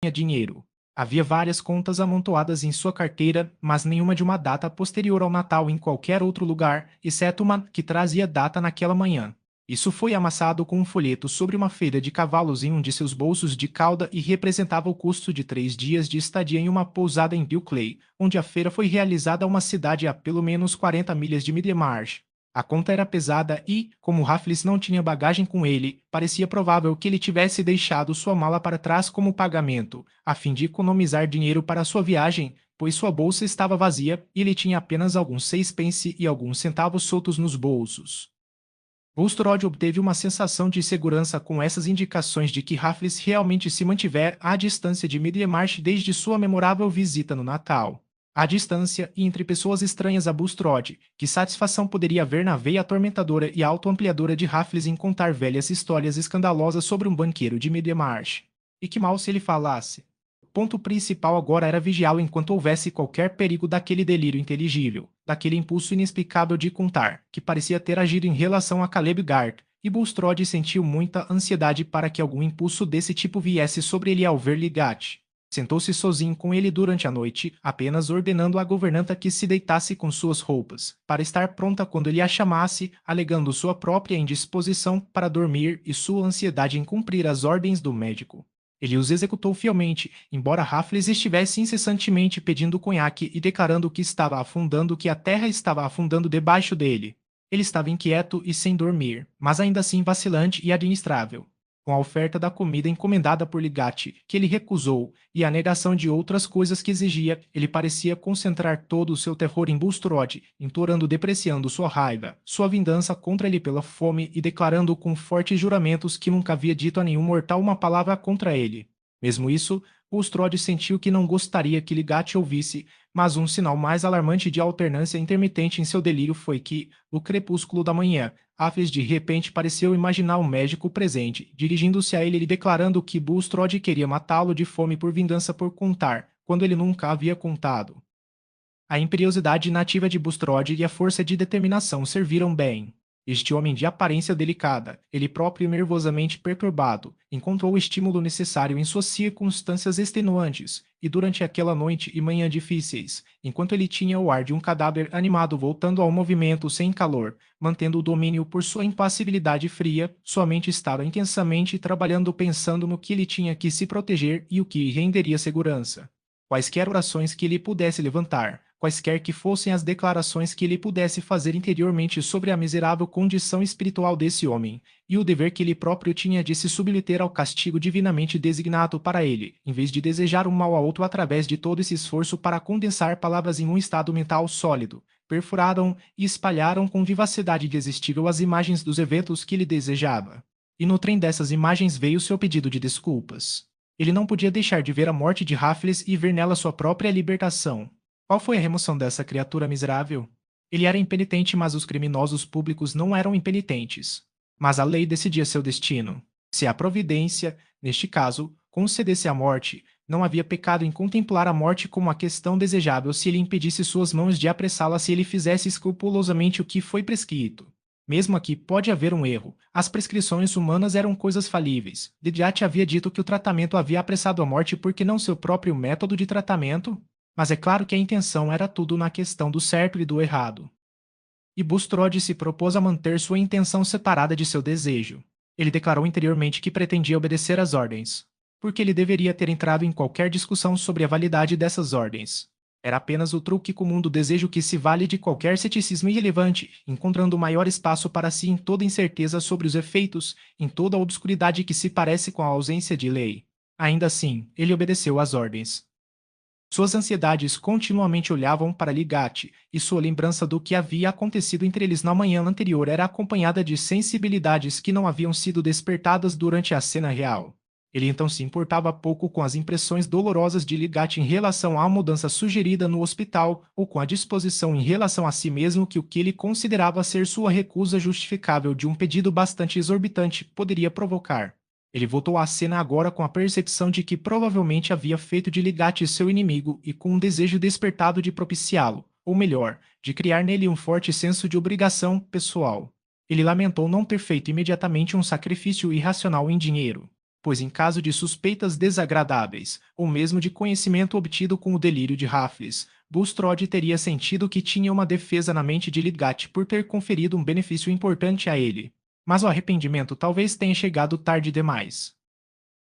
tinha dinheiro. Havia várias contas amontoadas em sua carteira, mas nenhuma de uma data posterior ao Natal em qualquer outro lugar, exceto uma que trazia data naquela manhã. Isso foi amassado com um folheto sobre uma feira de cavalos em um de seus bolsos de cauda e representava o custo de 3 dias de estadia em uma pousada em Bilkley, onde a feira foi realizada a uma cidade a pelo menos 40 milhas de Middlemarch. A conta era pesada e, como Raffles não tinha bagagem com ele, parecia provável que ele tivesse deixado sua mala para trás como pagamento, a fim de economizar dinheiro para sua viagem, pois sua bolsa estava vazia e ele tinha apenas alguns 6 pence e alguns centavos soltos nos bolsos. Bulstrode obteve uma sensação de segurança com essas indicações de que Raffles realmente se mantiver à distância de Middlemarch desde sua memorável visita no Natal. À distância e entre pessoas estranhas a Bulstrode, que satisfação poderia haver na veia atormentadora e autoampliadora de Raffles em contar velhas histórias escandalosas sobre um banqueiro de Middlemarch. E que mal se ele falasse. O ponto principal agora era vigiá-lo enquanto houvesse qualquer perigo daquele delírio inteligível, daquele impulso inexplicável de contar, que parecia ter agido em relação a Caleb Gart, e Bulstrode sentiu muita ansiedade para que algum impulso desse tipo viesse sobre ele ao ver Ligat. Sentou-se sozinho com ele durante a noite, apenas ordenando à governanta que se deitasse com suas roupas, para estar pronta quando ele a chamasse, alegando sua própria indisposição para dormir e sua ansiedade em cumprir as ordens do médico. Ele os executou fielmente, embora Raffles estivesse incessantemente pedindo conhaque e declarando que estava afundando, que a terra estava afundando debaixo dele. Ele estava inquieto e sem dormir, mas ainda assim vacilante e administrável. Com a oferta da comida encomendada por Ligati, que ele recusou, e a negação de outras coisas que exigia, ele parecia concentrar todo o seu terror em Bulstrode, implorando depreciando sua raiva, sua vingança contra ele pela fome e declarando com fortes juramentos que nunca havia dito a nenhum mortal uma palavra contra ele. Mesmo isso, Bulstrode sentiu que não gostaria que Ligati ouvisse, mas um sinal mais alarmante de alternância intermitente em seu delírio foi que, no crepúsculo da manhã, Raffles de repente pareceu imaginar o médico presente, dirigindo-se a ele e declarando que Bulstrode queria matá-lo de fome por vingança por contar, quando ele nunca havia contado. A imperiosidade nativa de Bulstrode e a força de determinação serviram bem. Este homem de aparência delicada, ele próprio nervosamente perturbado, encontrou o estímulo necessário em suas circunstâncias extenuantes, e durante aquela noite e manhã difíceis, enquanto ele tinha o ar de um cadáver animado voltando ao movimento sem calor, mantendo o domínio por sua impassibilidade fria, sua mente estava intensamente trabalhando pensando no que ele tinha que se proteger e o que renderia segurança. Quaisquer orações que ele pudesse levantar, quaisquer que fossem as declarações que ele pudesse fazer interiormente sobre a miserável condição espiritual desse homem, e o dever que ele próprio tinha de se submeter ao castigo divinamente designado para ele, em vez de desejar um mal a outro através de todo esse esforço para condensar palavras em um estado mental sólido, perfuraram e espalharam com vivacidade irresistível as imagens dos eventos que ele desejava. E no trem dessas imagens veio seu pedido de desculpas. Ele não podia deixar de ver a morte de Raffles e ver nela sua própria libertação. Qual foi a remoção dessa criatura miserável? Ele era impenitente, mas os criminosos públicos não eram impenitentes. Mas a lei decidia seu destino. Se a providência, neste caso, concedesse a morte, não havia pecado em contemplar a morte como a questão desejável se ele impedisse suas mãos de apressá-la se ele fizesse escrupulosamente o que foi prescrito. Mesmo aqui pode haver um erro. As prescrições humanas eram coisas falíveis. Didiat havia dito que o tratamento havia apressado a morte porque não seu próprio método de tratamento? Mas é claro que a intenção era tudo na questão do certo e do errado. E Bulstrode se propôs a manter sua intenção separada de seu desejo. Ele declarou interiormente que pretendia obedecer às ordens, porque ele deveria ter entrado em qualquer discussão sobre a validade dessas ordens. Era apenas o truque comum do desejo que se vale de qualquer ceticismo irrelevante, encontrando maior espaço para si em toda incerteza sobre os efeitos, em toda a obscuridade que se parece com a ausência de lei. Ainda assim, ele obedeceu às ordens. Suas ansiedades continuamente olhavam para Ligati, e sua lembrança do que havia acontecido entre eles na manhã anterior era acompanhada de sensibilidades que não haviam sido despertadas durante a cena real. Ele então se importava pouco com as impressões dolorosas de Ligati em relação à mudança sugerida no hospital ou com a disposição em relação a si mesmo que o que ele considerava ser sua recusa justificável de um pedido bastante exorbitante poderia provocar. Ele voltou à cena agora com a percepção de que provavelmente havia feito de Ligati seu inimigo e com um desejo despertado de propiciá-lo, ou melhor, de criar nele um forte senso de obrigação pessoal. Ele lamentou não ter feito imediatamente um sacrifício irracional em dinheiro. pois em caso de suspeitas desagradáveis, ou mesmo de conhecimento obtido com o delírio de Raffles, Bulstrode teria sentido que tinha uma defesa na mente de Lidgat por ter conferido um benefício importante a ele. Mas o arrependimento talvez tenha chegado tarde demais.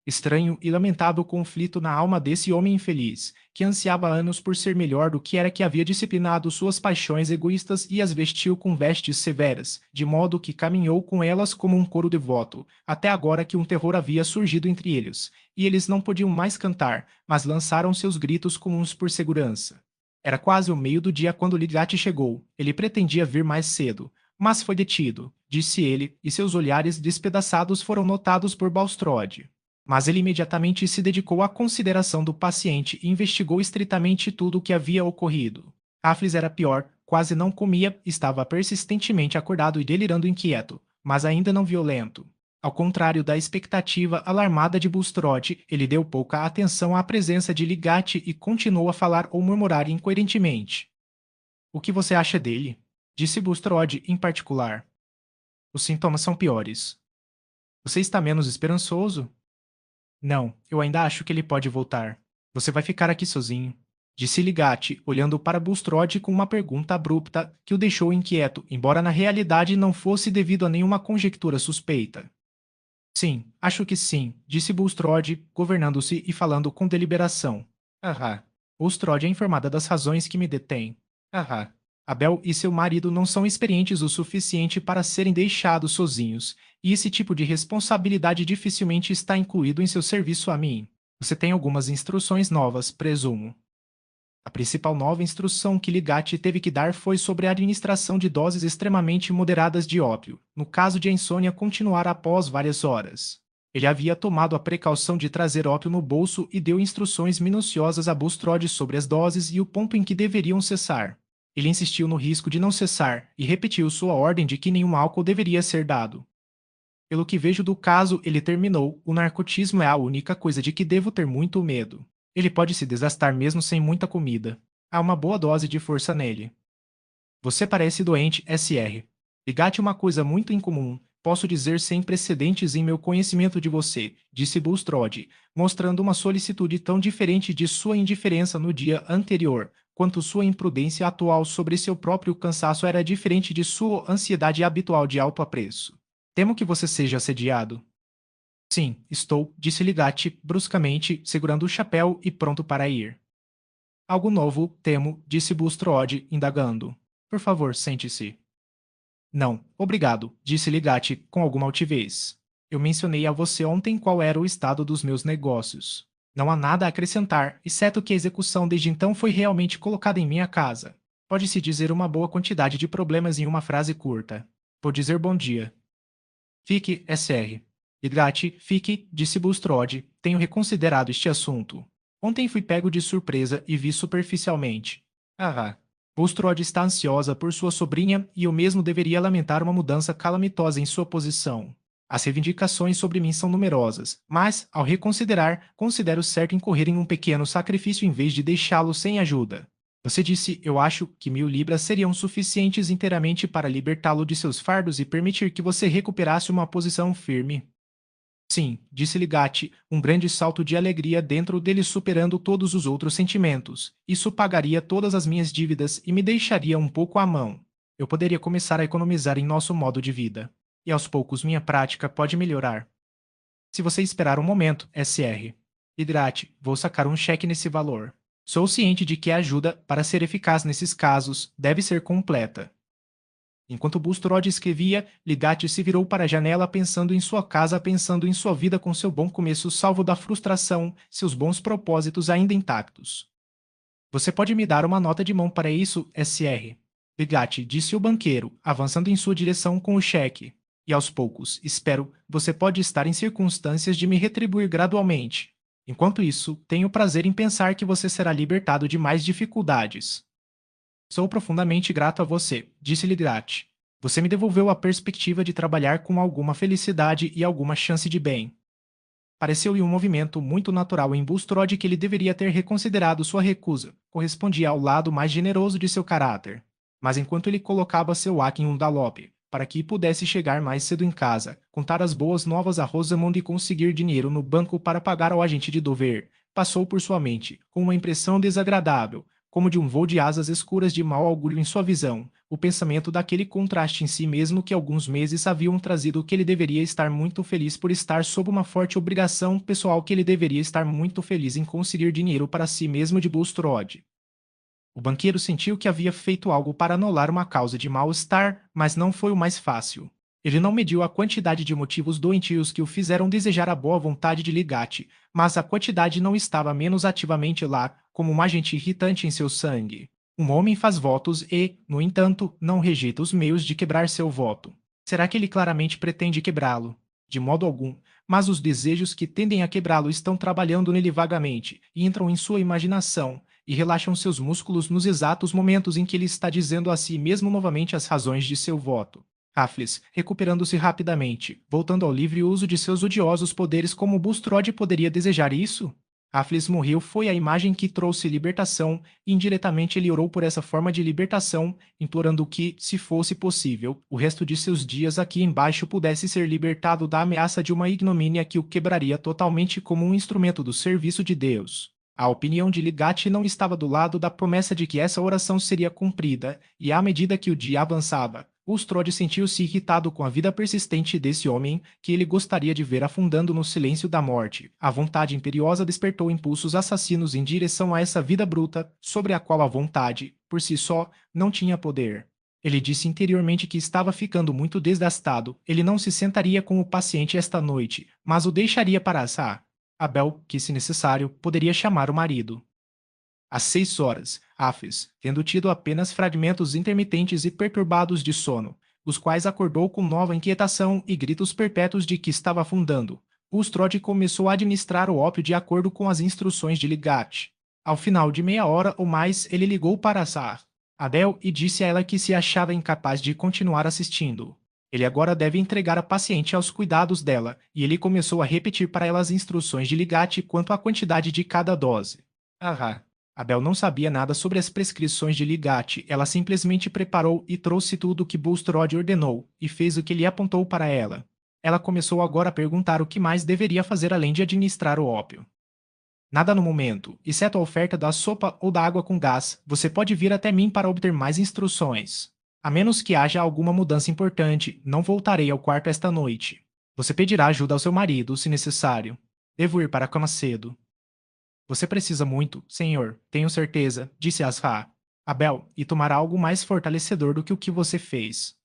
Estranho e lamentável conflito na alma desse homem infeliz, que ansiava há anos por ser melhor do que era que havia disciplinado suas paixões egoístas e as vestiu com vestes severas, de modo que caminhou com elas como um coro devoto, até agora que um terror havia surgido entre eles, e eles não podiam mais cantar, mas lançaram seus gritos comuns por segurança. Era quase o meio do dia quando Lidgat chegou. Ele pretendia vir mais cedo, mas foi detido, disse ele, e seus olhares despedaçados foram notados por Balstrode. Mas ele imediatamente se dedicou à consideração do paciente e investigou estritamente tudo o que havia ocorrido. Raffles era pior, quase não comia, estava persistentemente acordado e delirando inquieto, mas ainda não violento. Ao contrário da expectativa alarmada de Bulstrode, ele deu pouca atenção à presença de Ligate e continuou a falar ou murmurar incoerentemente. O que você acha dele? Disse Bulstrode em particular. Os sintomas são piores. Você está menos esperançoso? Não, eu ainda acho que ele pode voltar. Você vai ficar aqui sozinho. Disse Ligate, olhando para Bulstrode com uma pergunta abrupta que o deixou inquieto, embora na realidade não fosse devido a nenhuma conjectura suspeita. Sim, acho que sim, disse Bulstrode, governando-se e falando com deliberação. Ahá. Bulstrode é informada das razões que me detêm. Ahá. Abel e seu marido não são experientes o suficiente para serem deixados sozinhos, e esse tipo de responsabilidade dificilmente está incluído em seu serviço a mim. Você tem algumas instruções novas, presumo. A principal nova instrução que Ligati teve que dar foi sobre a administração de doses extremamente moderadas de ópio, no caso de a insônia continuar após várias horas. Ele havia tomado a precaução de trazer ópio no bolso e deu instruções minuciosas a Bulstrode sobre as doses e o ponto em que deveriam cessar. Ele insistiu no risco de não cessar e repetiu sua ordem de que nenhum álcool deveria ser dado. Pelo que vejo do caso, ele terminou, o narcotismo é a única coisa de que devo ter muito medo. Ele pode se desgastar mesmo sem muita comida. Há uma boa dose de força nele. Você parece doente, SR. Ligate uma coisa muito incomum. Posso dizer sem precedentes em meu conhecimento de você, disse Bulstrode, mostrando uma solicitude tão diferente de sua indiferença no dia anterior, quanto sua imprudência atual sobre seu próprio cansaço era diferente de sua ansiedade habitual de alto apreço. Temo que você seja assediado. Sim, estou, disse Ligate, bruscamente, segurando o chapéu e pronto para ir. Algo novo, temo, disse Bulstrode, indagando. Por favor, sente-se. Não, obrigado, disse Ligate, com alguma altivez. Eu mencionei a você ontem qual era o estado dos meus negócios. Não há nada a acrescentar, exceto que a execução desde então foi realmente colocada em minha casa. Pode-se dizer uma boa quantidade de problemas em uma frase curta. Vou dizer bom dia. Fique, SR. Hidrate, fique, disse Bulstrode. Tenho reconsiderado este assunto. Ontem fui pego de surpresa e vi superficialmente. Ah, Bulstrode está ansiosa por sua sobrinha e eu mesmo deveria lamentar uma mudança calamitosa em sua posição. As reivindicações sobre mim são numerosas, mas, ao reconsiderar, considero certo incorrer em um pequeno sacrifício em vez de deixá-lo sem ajuda. Você disse, eu acho, que 1000 libras seriam suficientes inteiramente para libertá-lo de seus fardos e permitir que você recuperasse uma posição firme. Sim, disse Ligate, um grande salto de alegria dentro dele superando todos os outros sentimentos. Isso pagaria todas as minhas dívidas e me deixaria um pouco à mão. Eu poderia começar a economizar em nosso modo de vida. E aos poucos minha prática pode melhorar. Se você esperar um momento, SR. Hidrate, vou sacar um cheque nesse valor. Sou ciente de que a ajuda, para ser eficaz nesses casos, deve ser completa. Enquanto Bulstrode escrevia, Ligate se virou para a janela pensando em sua casa, pensando em sua vida com seu bom começo salvo da frustração, seus bons propósitos ainda intactos. Você pode me dar uma nota de mão para isso, SR? Ligate, disse o banqueiro, avançando em sua direção com o cheque. E aos poucos, espero, você pode estar em circunstâncias de me retribuir gradualmente. Enquanto isso, tenho prazer em pensar que você será libertado de mais dificuldades. Sou profundamente grato a você, disse Ligate. Você me devolveu a perspectiva de trabalhar com alguma felicidade e alguma chance de bem. Pareceu-lhe um movimento muito natural em Bulstrode que ele deveria ter reconsiderado sua recusa, correspondia ao lado mais generoso de seu caráter. Mas enquanto ele colocava seu ac em um galope, para que pudesse chegar mais cedo em casa, contar as boas novas a Rosamond e conseguir dinheiro no banco para pagar ao agente de Dover. Passou por sua mente, com uma impressão desagradável, como de um voo de asas escuras de mau augúrio em sua visão, o pensamento daquele contraste em si mesmo que alguns meses haviam trazido que ele deveria estar muito feliz por estar sob uma forte obrigação pessoal que ele deveria estar muito feliz em conseguir dinheiro para si mesmo de Bulstrode. O banqueiro sentiu que havia feito algo para anular uma causa de mal-estar, mas não foi o mais fácil. Ele não mediu a quantidade de motivos doentios que o fizeram desejar a boa vontade de Ligate, mas a quantidade não estava menos ativamente lá, como um agente irritante em seu sangue. Um homem faz votos e, no entanto, não rejeita os meios de quebrar seu voto. Será que ele claramente pretende quebrá-lo? De modo algum, mas os desejos que tendem a quebrá-lo estão trabalhando nele vagamente e entram em sua imaginação, e relaxam seus músculos nos exatos momentos em que ele está dizendo a si mesmo novamente as razões de seu voto. Raffles, recuperando-se rapidamente, voltando ao livre uso de seus odiosos poderes, como Bulstrode poderia desejar isso? Raffles morreu foi a imagem que trouxe libertação, e indiretamente ele orou por essa forma de libertação, implorando que, se fosse possível, o resto de seus dias aqui embaixo pudesse ser libertado da ameaça de uma ignomínia que o quebraria totalmente como um instrumento do serviço de Deus. A opinião de Ligate não estava do lado da promessa de que essa oração seria cumprida, e à medida que o dia avançava, Bulstrode sentiu-se irritado com a vida persistente desse homem, que ele gostaria de ver afundando no silêncio da morte. A vontade imperiosa despertou impulsos assassinos em direção a essa vida bruta, sobre a qual a vontade, por si só, não tinha poder. Ele disse interiormente que estava ficando muito desgastado. Ele não se sentaria com o paciente esta noite, mas o deixaria para assar. Abel, que se necessário, poderia chamar o marido. Às 6 horas, Afes, tendo tido apenas fragmentos intermitentes e perturbados de sono, os quais acordou com nova inquietação e gritos perpétuos de que estava afundando, Bulstrode começou a administrar o ópio de acordo com as instruções de Ligate. Ao final de meia hora ou mais, ele ligou para Sar, Adele, e disse a ela que se achava incapaz de continuar assistindo. Ele agora deve entregar a paciente aos cuidados dela, e ele começou a repetir para ela as instruções de Ligate quanto à quantidade de cada dose. Ah! Abel não sabia nada sobre as prescrições de Ligate, ela simplesmente preparou e trouxe tudo o que Bulstrode ordenou, e fez o que ele apontou para ela. Ela começou agora a perguntar o que mais deveria fazer além de administrar o ópio. Nada no momento, exceto a oferta da sopa ou da água com gás, você pode vir até mim para obter mais instruções. A menos que haja alguma mudança importante, não voltarei ao quarto esta noite. Você pedirá ajuda ao seu marido, se necessário. Devo ir para a cama cedo. Você precisa muito, senhor, tenho certeza, disse Asra. Abel, e tomará algo mais fortalecedor do que o que você fez.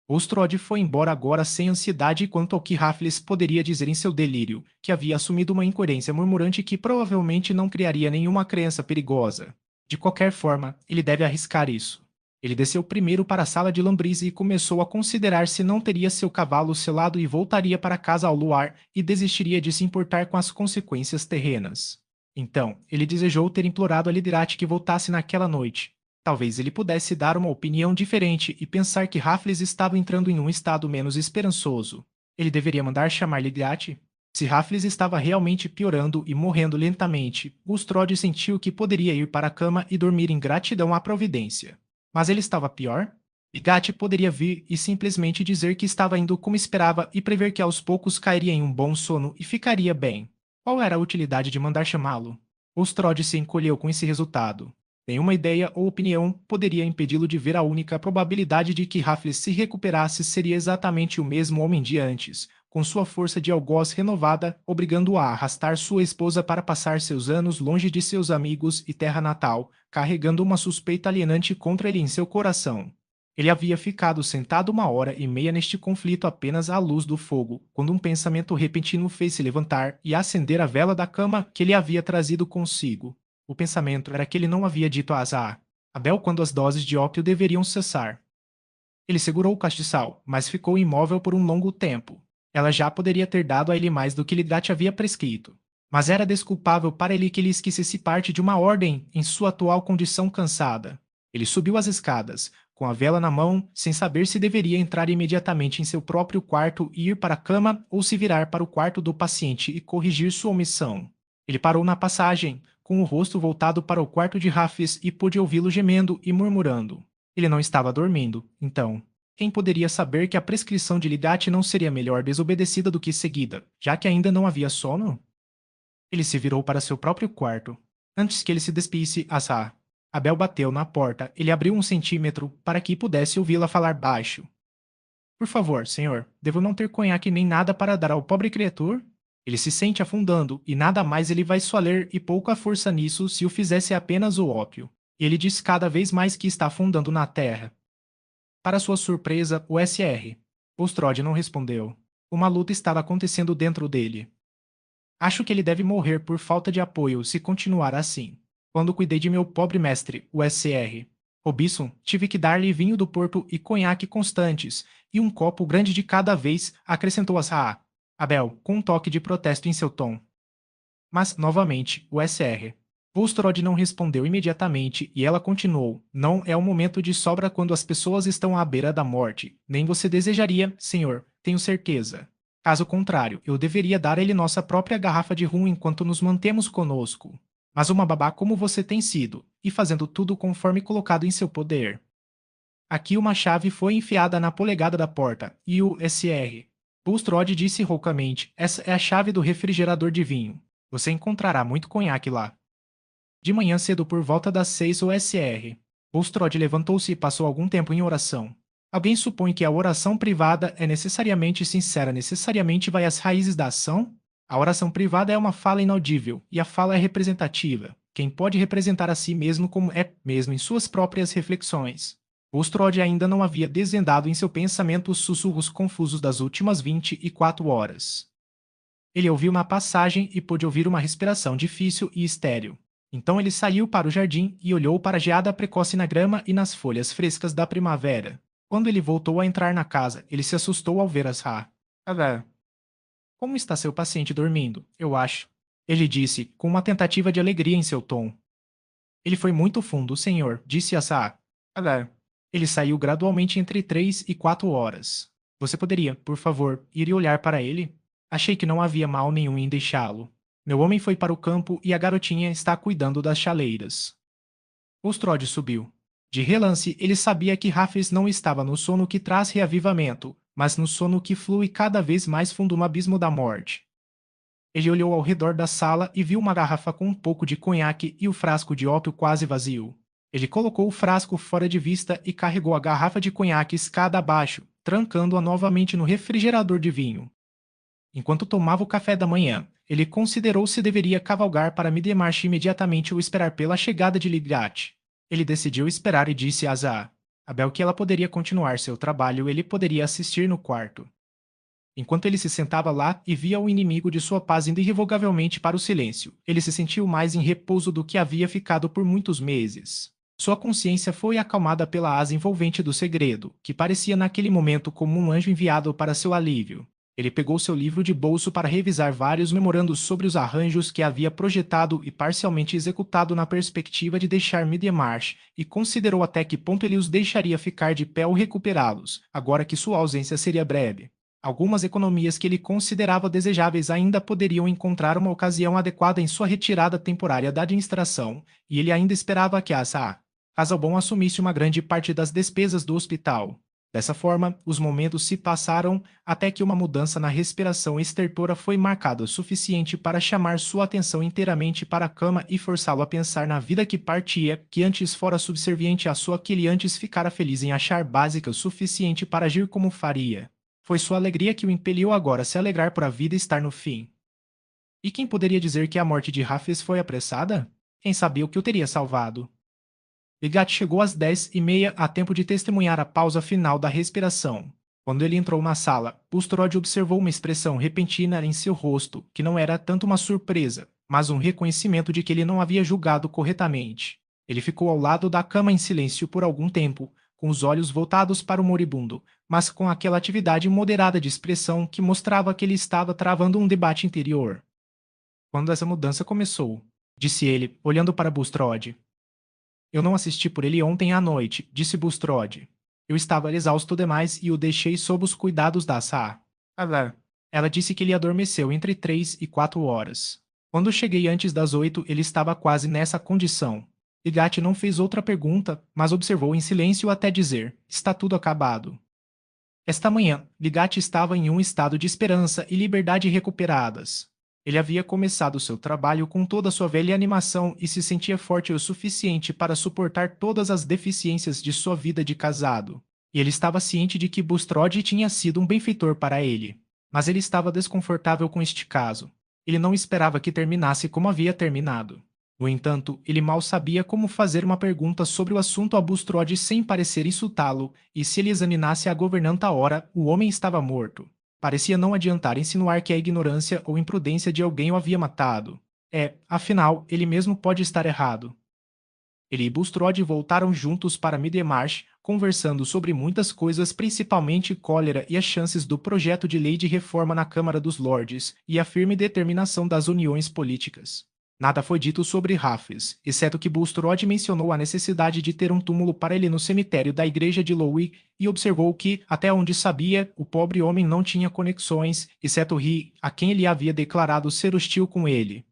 Bulstrode foi embora agora sem ansiedade quanto ao que Raffles poderia dizer em seu delírio, que havia assumido uma incoerência murmurante que provavelmente não criaria nenhuma crença perigosa. De qualquer forma, ele deve arriscar isso. Ele desceu primeiro para a sala de Lambrise e começou a considerar se não teria seu cavalo selado e voltaria para casa ao luar e desistiria de se importar com as consequências terrenas. Então, ele desejou ter implorado a Liderate que voltasse naquela noite. Talvez ele pudesse dar uma opinião diferente e pensar que Raffles estava entrando em um estado menos esperançoso. Ele deveria mandar chamar Liderate? Se Raffles estava realmente piorando e morrendo lentamente, Bulstrode sentiu que poderia ir para a cama e dormir em gratidão à providência. Mas ele estava pior? Liderate poderia vir e simplesmente dizer que estava indo como esperava e prever que aos poucos cairia em um bom sono e ficaria bem. Qual era a utilidade de mandar chamá-lo? Bulstrode se encolheu com esse resultado. Nenhuma ideia ou opinião poderia impedi-lo de ver a única probabilidade de que Raffles se recuperasse seria exatamente o mesmo homem de antes, com sua força de algoz renovada, obrigando-o a arrastar sua esposa para passar seus anos longe de seus amigos e terra natal, carregando uma suspeita alienante contra ele em seu coração. Ele havia ficado sentado 1 hora e meia neste conflito apenas à luz do fogo, quando um pensamento repentino o fez se levantar e acender a vela da cama que ele havia trazido consigo. O pensamento era que ele não havia dito a Abel quando as doses de ópio deveriam cessar. Ele segurou o castiçal, mas ficou imóvel por um longo tempo. Ela já poderia ter dado a ele mais do que Liderate havia prescrito. Mas era desculpável para ele que ele esquecesse parte de uma ordem em sua atual condição cansada. Ele subiu as escadas, com a vela na mão, sem saber se deveria entrar imediatamente em seu próprio quarto e ir para a cama ou se virar para o quarto do paciente e corrigir sua omissão. Ele parou na passagem, com o rosto voltado para o quarto de Raffles e pôde ouvi-lo gemendo e murmurando. Ele não estava dormindo, então. Quem poderia saber que a prescrição de Ligat não seria melhor desobedecida do que seguida, já que ainda não havia sono? Ele se virou para seu próprio quarto. Antes que ele se despisse, Asa. Abel bateu na porta. Ele abriu 1 centímetro para que pudesse ouvi-la falar baixo. Por favor, senhor, devo não ter conhaque nem nada para dar ao pobre criatura? Ele se sente afundando, e nada mais ele vai soler e pouca força nisso se o fizesse apenas o ópio. E ele diz cada vez mais que está afundando na terra. Para sua surpresa, o SR. Bulstrode não respondeu. Uma luta estava acontecendo dentro dele. Acho que ele deve morrer por falta de apoio se continuar assim. Quando cuidei de meu pobre mestre, o SR. Robinson, tive que dar-lhe vinho do porto e conhaque constantes, e um copo grande de cada vez, acrescentou Asa. Abel, com um toque de protesto em seu tom. Mas, novamente, o SR. Bulstrode não respondeu imediatamente e ela continuou. Não é o momento de sobra quando as pessoas estão à beira da morte. Nem você desejaria, senhor, tenho certeza. Caso contrário, eu deveria dar a ele nossa própria garrafa de rum enquanto nos mantemos conosco. Mas uma babá como você tem sido, e fazendo tudo conforme colocado em seu poder. Aqui uma chave foi enfiada na polegada da porta, e o SR. Bulstrode disse roucamente, essa é a chave do refrigerador de vinho. Você encontrará muito conhaque lá. De manhã cedo por volta das 6 o SR. Bulstrode levantou-se e passou algum tempo em oração. Alguém supõe que a oração privada é necessariamente sincera, necessariamente vai às raízes da ação? A oração privada é uma fala inaudível, e a fala é representativa. Quem pode representar a si mesmo como é mesmo em suas próprias reflexões? Bulstrode ainda não havia desvendado em seu pensamento os sussurros confusos das últimas 24 horas. Ele ouviu uma passagem e pôde ouvir uma respiração difícil e estéril. Então ele saiu para o jardim e olhou para a geada precoce na grama e nas folhas frescas da primavera. Quando ele voltou a entrar na casa, ele se assustou ao ver Asa. Como está seu paciente dormindo, eu acho? Ele disse, com uma tentativa de alegria em seu tom. Ele foi muito fundo, senhor, disse Asa. Ele saiu gradualmente entre 3 e 4 horas. Você poderia, por favor, ir e olhar para ele? Achei que não havia mal nenhum em deixá-lo. Meu homem foi para o campo e a garotinha está cuidando das chaleiras. Bulstrode subiu. De relance, ele sabia que Raffles não estava no sono que traz reavivamento, mas no sono que flui cada vez mais fundo no abismo da morte. Ele olhou ao redor da sala e viu uma garrafa com um pouco de conhaque e o frasco de ópio quase vazio. Ele colocou o frasco fora de vista e carregou a garrafa de conhaque escada abaixo, trancando-a novamente no refrigerador de vinho. Enquanto tomava o café da manhã, ele considerou se deveria cavalgar para Middlemarch imediatamente ou esperar pela chegada de Ligat. Ele decidiu esperar e disse a Asa. Abel que ela poderia continuar seu trabalho, ele poderia assistir no quarto. Enquanto ele se sentava lá e via o inimigo de sua paz indo irrevogavelmente para o silêncio, ele se sentiu mais em repouso do que havia ficado por muitos meses. Sua consciência foi acalmada pela asa envolvente do segredo, que parecia naquele momento como um anjo enviado para seu alívio. Ele pegou seu livro de bolso para revisar vários memorandos sobre os arranjos que havia projetado e parcialmente executado na perspectiva de deixar Middlemarch, e considerou até que ponto ele os deixaria ficar de pé ou recuperá-los, agora que sua ausência seria breve. Algumas economias que ele considerava desejáveis ainda poderiam encontrar uma ocasião adequada em sua retirada temporária da administração, e ele ainda esperava que a Hasselbon assumisse uma grande parte das despesas do hospital. Dessa forma, os momentos se passaram até que uma mudança na respiração estertora foi marcada o suficiente para chamar sua atenção inteiramente para a cama e forçá-lo a pensar na vida que partia, que antes fora subserviente à sua, que ele antes ficara feliz em achar básica o suficiente para agir como faria. Foi sua alegria que o impeliu agora a se alegrar por a vida estar no fim. E quem poderia dizer que a morte de Raffles foi apressada? Quem sabia o que o teria salvado? Ligat chegou às 10h30 a tempo de testemunhar a pausa final da respiração. Quando ele entrou na sala, Bulstrode observou uma expressão repentina em seu rosto, que não era tanto uma surpresa, mas um reconhecimento de que ele não havia julgado corretamente. Ele ficou ao lado da cama em silêncio por algum tempo, com os olhos voltados para o moribundo, mas com aquela atividade moderada de expressão que mostrava que ele estava travando um debate interior. Quando essa mudança começou, disse ele, olhando para Bulstrode. Eu não assisti por ele ontem à noite, disse Bulstrode. Eu estava exausto demais e o deixei sob os cuidados da Asa. Ela disse que ele adormeceu entre 3 e 4 horas. Quando cheguei antes das 8, ele estava quase nessa condição. Ligat não fez outra pergunta, mas observou em silêncio até dizer: está tudo acabado. Esta manhã, Ligat estava em um estado de esperança e liberdade recuperadas. Ele havia começado seu trabalho com toda sua velha animação e se sentia forte o suficiente para suportar todas as deficiências de sua vida de casado. E ele estava ciente de que Bustrod tinha sido um benfeitor para ele. Mas ele estava desconfortável com este caso. Ele não esperava que terminasse como havia terminado. No entanto, ele mal sabia como fazer uma pergunta sobre o assunto a Bustrod sem parecer insultá-lo, e se ele examinasse a governanta ora, o homem estava morto. Parecia não adiantar insinuar que a ignorância ou imprudência de alguém o havia matado. Afinal, ele mesmo pode estar errado. Ele e Bulstrode voltaram juntos para Middlemarch, conversando sobre muitas coisas, principalmente cólera e as chances do projeto de lei de reforma na Câmara dos Lordes, e a firme determinação das uniões políticas. Nada foi dito sobre Raffles, exceto que Bulstrode mencionou a necessidade de ter um túmulo para ele no cemitério da igreja de Lowick e observou que, até onde sabia, o pobre homem não tinha conexões, exceto Ri, a quem ele havia declarado ser hostil com ele.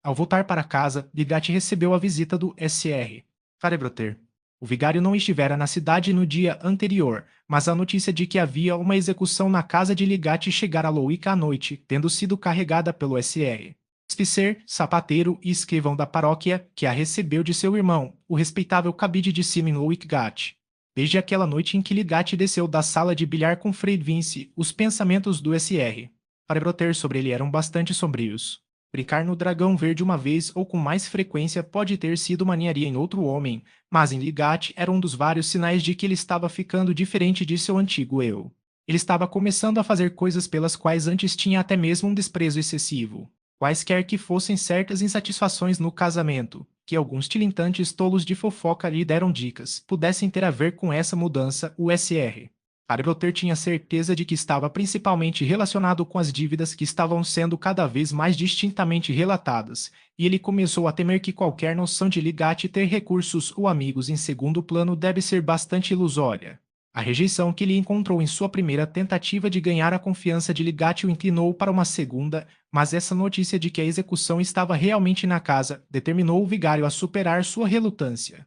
Ao voltar para casa, Ligat recebeu a visita do Sr. Farebroter. O vigário não estivera na cidade no dia anterior, mas a notícia de que havia uma execução na casa de Ligat chegara a Lowick à noite, tendo sido carregada pelo Sr. Spicer, sapateiro e escrivão da paróquia, que a recebeu de seu irmão, o respeitável cabide de cima em Lowick Gat. Desde aquela noite em que Ligat desceu da sala de bilhar com Frei Vince, os pensamentos do Sr. Farebroter sobre ele eram bastante sombrios. Brincar no dragão verde uma vez ou com mais frequência pode ter sido uma ninharia em outro homem, mas em Ligat era um dos vários sinais de que ele estava ficando diferente de seu antigo eu. Ele estava começando a fazer coisas pelas quais antes tinha até mesmo um desprezo excessivo. Quaisquer que fossem certas insatisfações no casamento, que alguns tilintantes tolos de fofoca lhe deram dicas, pudessem ter a ver com essa mudança, o Sr. Farebroter tinha certeza de que estava principalmente relacionado com as dívidas que estavam sendo cada vez mais distintamente relatadas, e ele começou a temer que qualquer noção de Ligat ter recursos ou amigos em segundo plano deve ser bastante ilusória. A rejeição que ele encontrou em sua primeira tentativa de ganhar a confiança de Ligat o inclinou para uma segunda, mas essa notícia de que a execução estava realmente na casa determinou o vigário a superar sua relutância.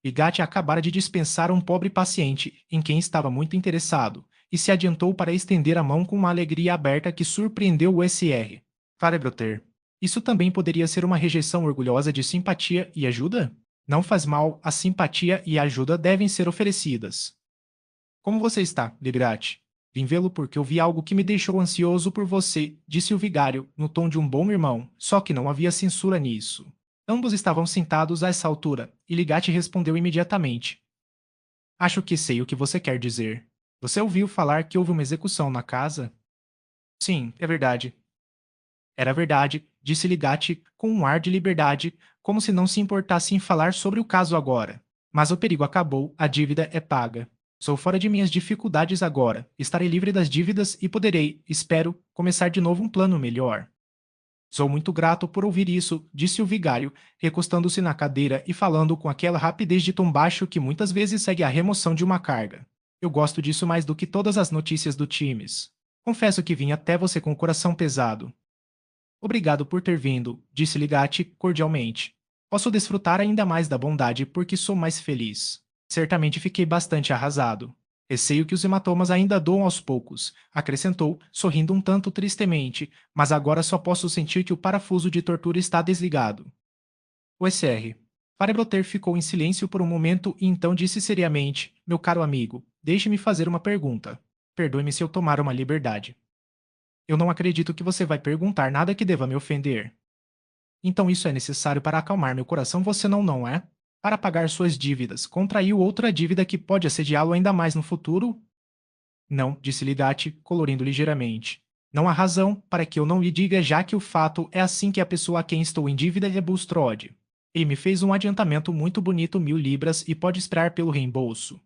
Ligat acabara de dispensar um pobre paciente, em quem estava muito interessado, e se adiantou para estender a mão com uma alegria aberta que surpreendeu o Sr. Farebroter. Isso também poderia ser uma rejeição orgulhosa de simpatia e ajuda? Não faz mal, a simpatia e a ajuda devem ser oferecidas. Como você está, Ligrat? Vim vê-lo porque eu vi algo que me deixou ansioso por você, disse o vigário, no tom de um bom irmão, só que não havia censura nisso. Ambos estavam sentados a essa altura, e Ligat respondeu imediatamente. Acho que sei o que você quer dizer. Você ouviu falar que houve uma execução na casa? Sim, é verdade. Era verdade, disse Ligat com um ar de liberdade, como se não se importasse em falar sobre o caso agora. Mas o perigo acabou, a dívida é paga. Sou fora de minhas dificuldades agora, estarei livre das dívidas e poderei, espero, começar de novo um plano melhor. Sou muito grato por ouvir isso, disse o vigário, recostando-se na cadeira e falando com aquela rapidez de tom baixo que muitas vezes segue a remoção de uma carga. Eu gosto disso mais do que todas as notícias do Times. Confesso que vim até você com o coração pesado. Obrigado por ter vindo, disse Ligat cordialmente. Posso desfrutar ainda mais da bondade porque sou mais feliz. Certamente fiquei bastante arrasado. Receio que os hematomas ainda doam aos poucos, acrescentou, sorrindo um tanto tristemente, mas agora só posso sentir que o parafuso de tortura está desligado. O SR. Farebroter ficou em silêncio por um momento e então disse seriamente: Meu caro amigo, deixe-me fazer uma pergunta. Perdoe-me se eu tomar uma liberdade. Eu não acredito que você vai perguntar nada que deva me ofender. Então isso é necessário para acalmar meu coração, você não é? Para pagar suas dívidas, contraiu outra dívida que pode assediá-lo ainda mais no futuro? Não, disse Ligat, colorindo ligeiramente. Não há razão para que eu não lhe diga, já que o fato é assim que a pessoa a quem estou em dívida é Bulstrode. Ele me fez um adiantamento muito bonito, 1000 libras, e pode esperar pelo reembolso.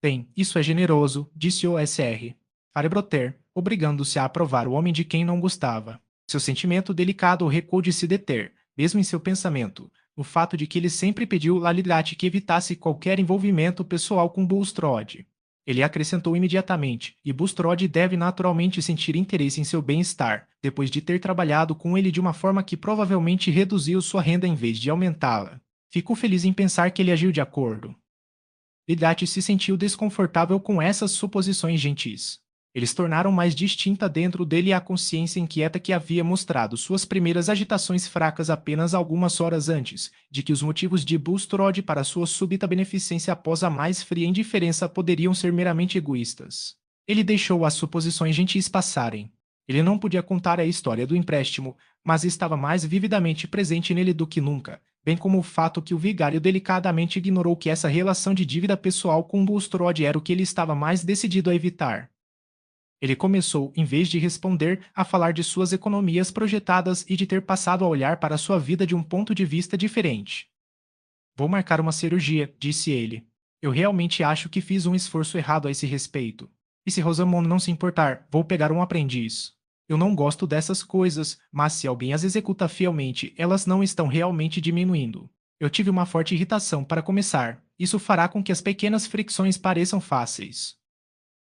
Bem, isso é generoso, disse o Sr. Farebroter, obrigando-se a aprovar o homem de quem não gostava. Seu sentimento delicado o recuou de se deter, mesmo em seu pensamento, no fato de que ele sempre pediu a Ligat que evitasse qualquer envolvimento pessoal com Bulstrode. Ele acrescentou imediatamente, e Bulstrode deve naturalmente sentir interesse em seu bem-estar, depois de ter trabalhado com ele de uma forma que provavelmente reduziu sua renda em vez de aumentá-la. Fico feliz em pensar que ele agiu de acordo. Lidat se sentiu desconfortável com essas suposições gentis. Eles tornaram mais distinta dentro dele a consciência inquieta que havia mostrado suas primeiras agitações fracas apenas algumas horas antes, de que os motivos de Bulstrode para sua súbita beneficência após a mais fria indiferença poderiam ser meramente egoístas. Ele deixou as suposições gentis passarem. Ele não podia contar a história do empréstimo, mas estava mais vividamente presente nele do que nunca, bem como o fato que o vigário delicadamente ignorou que essa relação de dívida pessoal com Bulstrode era o que ele estava mais decidido a evitar. Ele começou, em vez de responder, a falar de suas economias projetadas e de ter passado a olhar para sua vida de um ponto de vista diferente. Vou marcar uma cirurgia, disse ele. Eu realmente acho que fiz um esforço errado a esse respeito. E se Rosamond não se importar, vou pegar um aprendiz. Eu não gosto dessas coisas, mas se alguém as executa fielmente, elas não estão realmente diminuindo. Eu tive uma forte irritação para começar. Isso fará com que as pequenas fricções pareçam fáceis.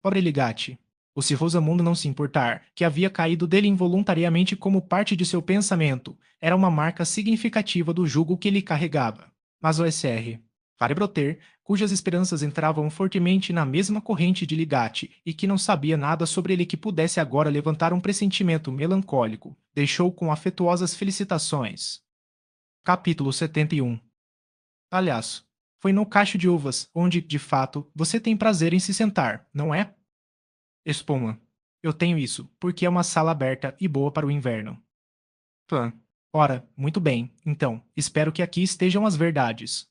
Pobre Ligate. Ou se Rosamund não se importar, que havia caído dele involuntariamente como parte de seu pensamento, era uma marca significativa do jugo que ele carregava. Mas o Sr. Farebroter, cujas esperanças entravam fortemente na mesma corrente de Ligate e que não sabia nada sobre ele que pudesse agora levantar um pressentimento melancólico, deixou com afetuosas felicitações. Capítulo 71. Aliás, foi no cacho de uvas, onde, de fato, você tem prazer em se sentar, não é? Espuma. Eu tenho isso, porque é uma sala aberta e boa para o inverno. Fã. Ora, muito bem, então, espero que aqui estejam as verdades.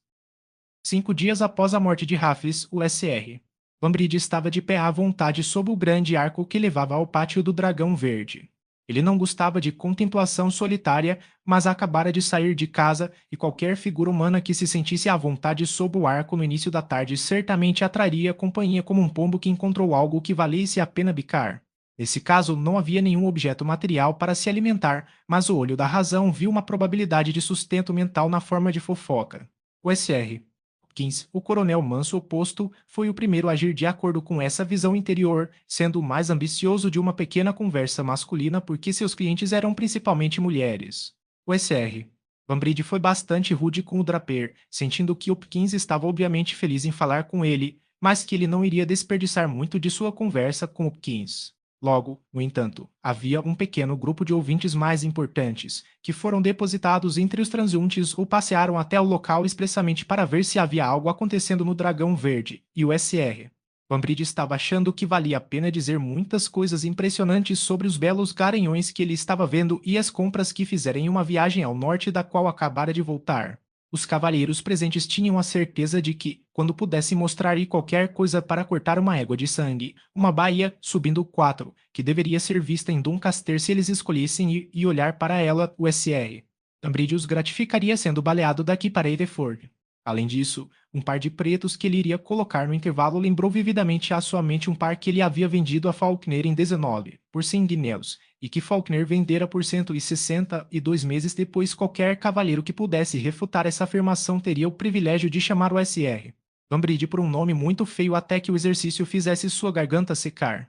5 dias após a morte de Raffles, o Sr. Vambrid estava de pé à vontade sob o grande arco que levava ao pátio do Dragão Verde. Ele não gostava de contemplação solitária, mas acabara de sair de casa e qualquer figura humana que se sentisse à vontade sob o arco no início da tarde certamente atraria a companhia como um pombo que encontrou algo que valesse a pena bicar. Nesse caso, não havia nenhum objeto material para se alimentar, mas o olho da razão viu uma probabilidade de sustento mental na forma de fofoca. O Sr. Hopkins, o coronel manso oposto, foi o primeiro a agir de acordo com essa visão interior, sendo o mais ambicioso de uma pequena conversa masculina porque seus clientes eram principalmente mulheres. O Sr. Vambrid foi bastante rude com o Draper, sentindo que Hopkins estava obviamente feliz em falar com ele, mas que ele não iria desperdiçar muito de sua conversa com Hopkins. Logo, no entanto, havia um pequeno grupo de ouvintes mais importantes, que foram depositados entre os transeuntes ou passearam até o local expressamente para ver se havia algo acontecendo no Dragão Verde, e o Sr. Vambrid estava achando que valia a pena dizer muitas coisas impressionantes sobre os belos garanhões que ele estava vendo e as compras que fizera em uma viagem ao norte da qual acabara de voltar. Os cavalheiros presentes tinham a certeza de que, quando pudessem mostrar-lhe qualquer coisa para cortar uma égua de sangue, uma baía, subindo 4, que deveria ser vista em Doncaster se eles escolhessem ir e olhar para ela, o Sr. Vambrid os gratificaria sendo baleado daqui para Hereford. Além disso, um par de pretos que ele iria colocar no intervalo lembrou vividamente à sua mente um par que ele havia vendido a Faulkner em 19, por 100 guinéus, e que Faulkner vendera por 160 e 2 meses depois. Qualquer cavalheiro que pudesse refutar essa afirmação teria o privilégio de chamar o Sr. Vambrid por um nome muito feio até que o exercício fizesse sua garganta secar.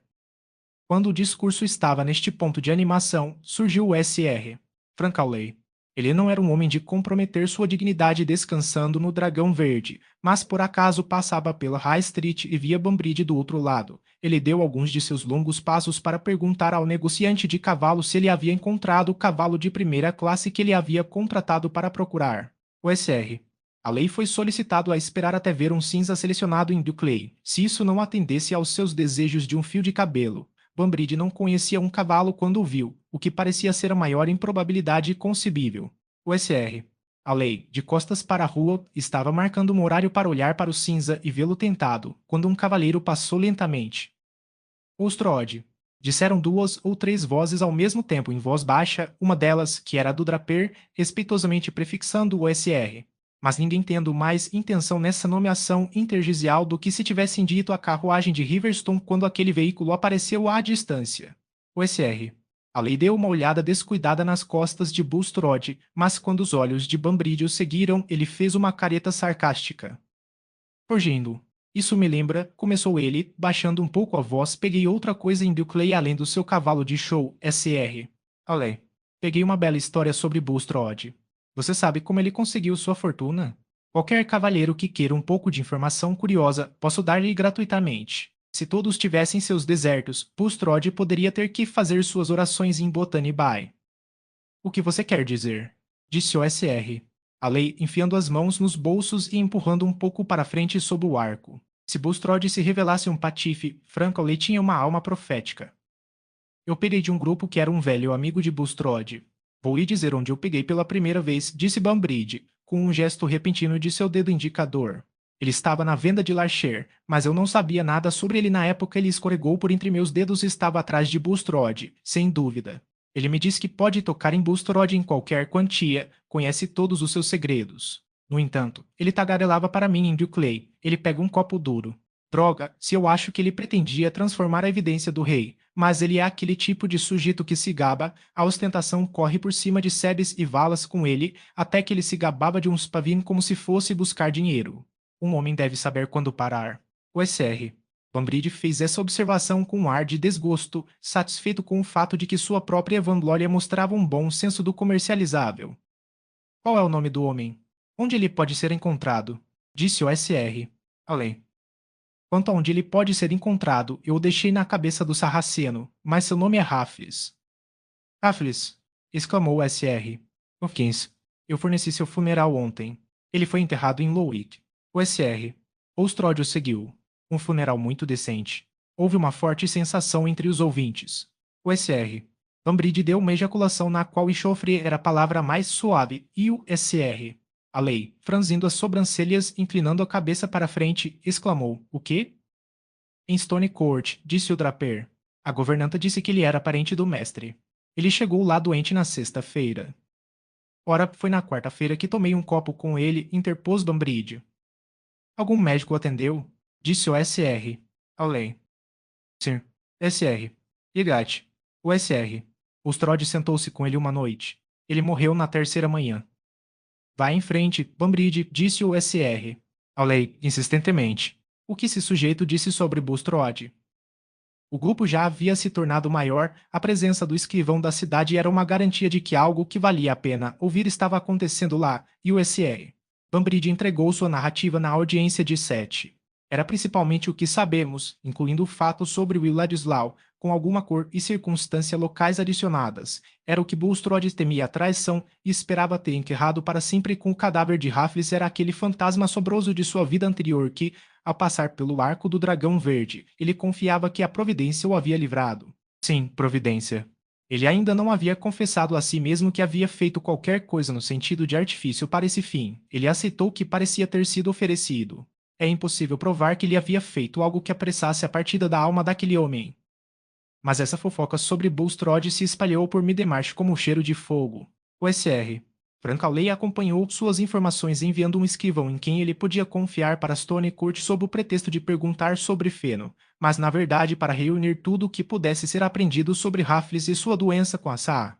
Quando o discurso estava neste ponto de animação, surgiu o Sr. Francawley. Ele não era um homem de comprometer sua dignidade descansando no Dragão Verde, mas por acaso passava pela High Street e via Vambrid do outro lado. Ele deu alguns de seus longos passos para perguntar ao negociante de cavalo se ele havia encontrado o cavalo de primeira classe que ele havia contratado para procurar. O Sr. A lei foi solicitado a esperar até ver um cinza selecionado em Duclay, se isso não atendesse aos seus desejos de um fio de cabelo. Vambrid não conhecia um cavalo quando o viu, o que parecia ser a maior improbabilidade concebível. O Sr. A lei, de costas para a rua, estava marcando um horário para olhar para o cinza e vê-lo tentado, quando um cavalheiro passou lentamente. Bulstrode. Disseram 2 ou 3 vozes ao mesmo tempo em voz baixa, uma delas, que era a do Draper, respeitosamente prefixando o Sr. Mas ninguém tendo mais intenção nessa nomeação intergesial do que se tivessem dito a carruagem de Riverstone quando aquele veículo apareceu à distância. O Sr. A lei deu uma olhada descuidada nas costas de Bulstrode, mas quando os olhos de Vambrid o seguiram, ele fez uma careta sarcástica. Forgindo. Isso me lembra, começou ele, baixando um pouco a voz. Peguei outra coisa em Duclay além do seu cavalo de show, Sr. Olé. Peguei uma bela história sobre Bulstrode. Você sabe como ele conseguiu sua fortuna? Qualquer cavalheiro que queira um pouco de informação curiosa, posso dar-lhe gratuitamente. Se todos tivessem seus desertos, Bulstrode poderia ter que fazer suas orações em Botany Bay. O que você quer dizer? Disse o SR. A lei enfiando as mãos nos bolsos e empurrando um pouco para frente sob o arco. Se Bulstrode se revelasse um patife, Franklin tinha uma alma profética. Eu peguei de um grupo que era um velho amigo de Bulstrode. Vou lhe dizer onde eu peguei pela primeira vez, disse Banbridge, com um gesto repentino de seu dedo indicador. Ele estava na venda de Larcher, mas eu não sabia nada sobre ele na época. Ele escorregou por entre meus dedos e estava atrás de Bulstrode, sem dúvida. Ele me disse que pode tocar em Bulstrode em qualquer quantia, conhece todos os seus segredos. No entanto, ele tagarelava para mim em Duclay. Ele pega um copo duro. Droga, se eu acho que ele pretendia transformar a evidência do rei, mas ele é aquele tipo de sujeito que se gaba, a ostentação corre por cima de sebes e valas com ele, até que ele se gabava de uns pavim como se fosse buscar dinheiro. Um homem deve saber quando parar. O SR. Banbridge fez essa observação com um ar de desgosto, satisfeito com o fato de que sua própria vanglória mostrava um bom senso do comercializável. Qual é o nome do homem? Onde ele pode ser encontrado? Disse o SR. Além. Quanto a onde ele pode ser encontrado, eu o deixei na cabeça do Sarraceno, mas seu nome é Raffles. Raffles! Exclamou o SR. Hopkins, eu forneci seu funeral ontem. Ele foi enterrado em Lowick. O SR. Bulstrode o seguiu. Um funeral muito decente. Houve uma forte sensação entre os ouvintes. O SR. Banbridge deu uma ejaculação na qual enxofre era a palavra mais suave, e o SR. A lei, franzindo as sobrancelhas, inclinando a cabeça para frente, exclamou: O quê? Em Stone Court, disse o draper. A governanta disse que ele era parente do mestre. Ele chegou lá doente na sexta-feira. Ora, foi na quarta-feira que tomei um copo com ele, interpôs Banbridge. Algum médico o atendeu? Disse o SR. A lei. Sim. SR. Ligate. O SR. Bulstrode sentou-se com ele uma noite. Ele morreu na terceira manhã. Vá em frente, Banbridge, disse o SR. Auley, insistentemente. O que esse sujeito disse sobre Bulstrode? O grupo já havia se tornado maior, a presença do escrivão da cidade era uma garantia de que algo que valia a pena ouvir estava acontecendo lá, e o SR. Banbridge entregou sua narrativa na audiência de 7. Era principalmente o que sabemos, incluindo o fato sobre Will Ladislau, com alguma cor e circunstância locais adicionadas. Era o que Bulstrode temia a traição e esperava ter enterrado para sempre com o cadáver de Raffles. Era aquele fantasma assombroso de sua vida anterior que, ao passar pelo arco do dragão verde, ele confiava que a providência o havia livrado. Sim, providência. Ele ainda não havia confessado a si mesmo que havia feito qualquer coisa no sentido de artifício para esse fim. Ele aceitou o que parecia ter sido oferecido. É impossível provar que ele havia feito algo que apressasse a partida da alma daquele homem. Mas essa fofoca sobre Bulstrode se espalhou por Middlemarch como um cheiro de fogo. O SR. Franklin acompanhou suas informações enviando um escrivão em quem ele podia confiar para Stone Court sob o pretexto de perguntar sobre Feno, mas na verdade para reunir tudo o que pudesse ser aprendido sobre Raffles e sua doença com a Saa.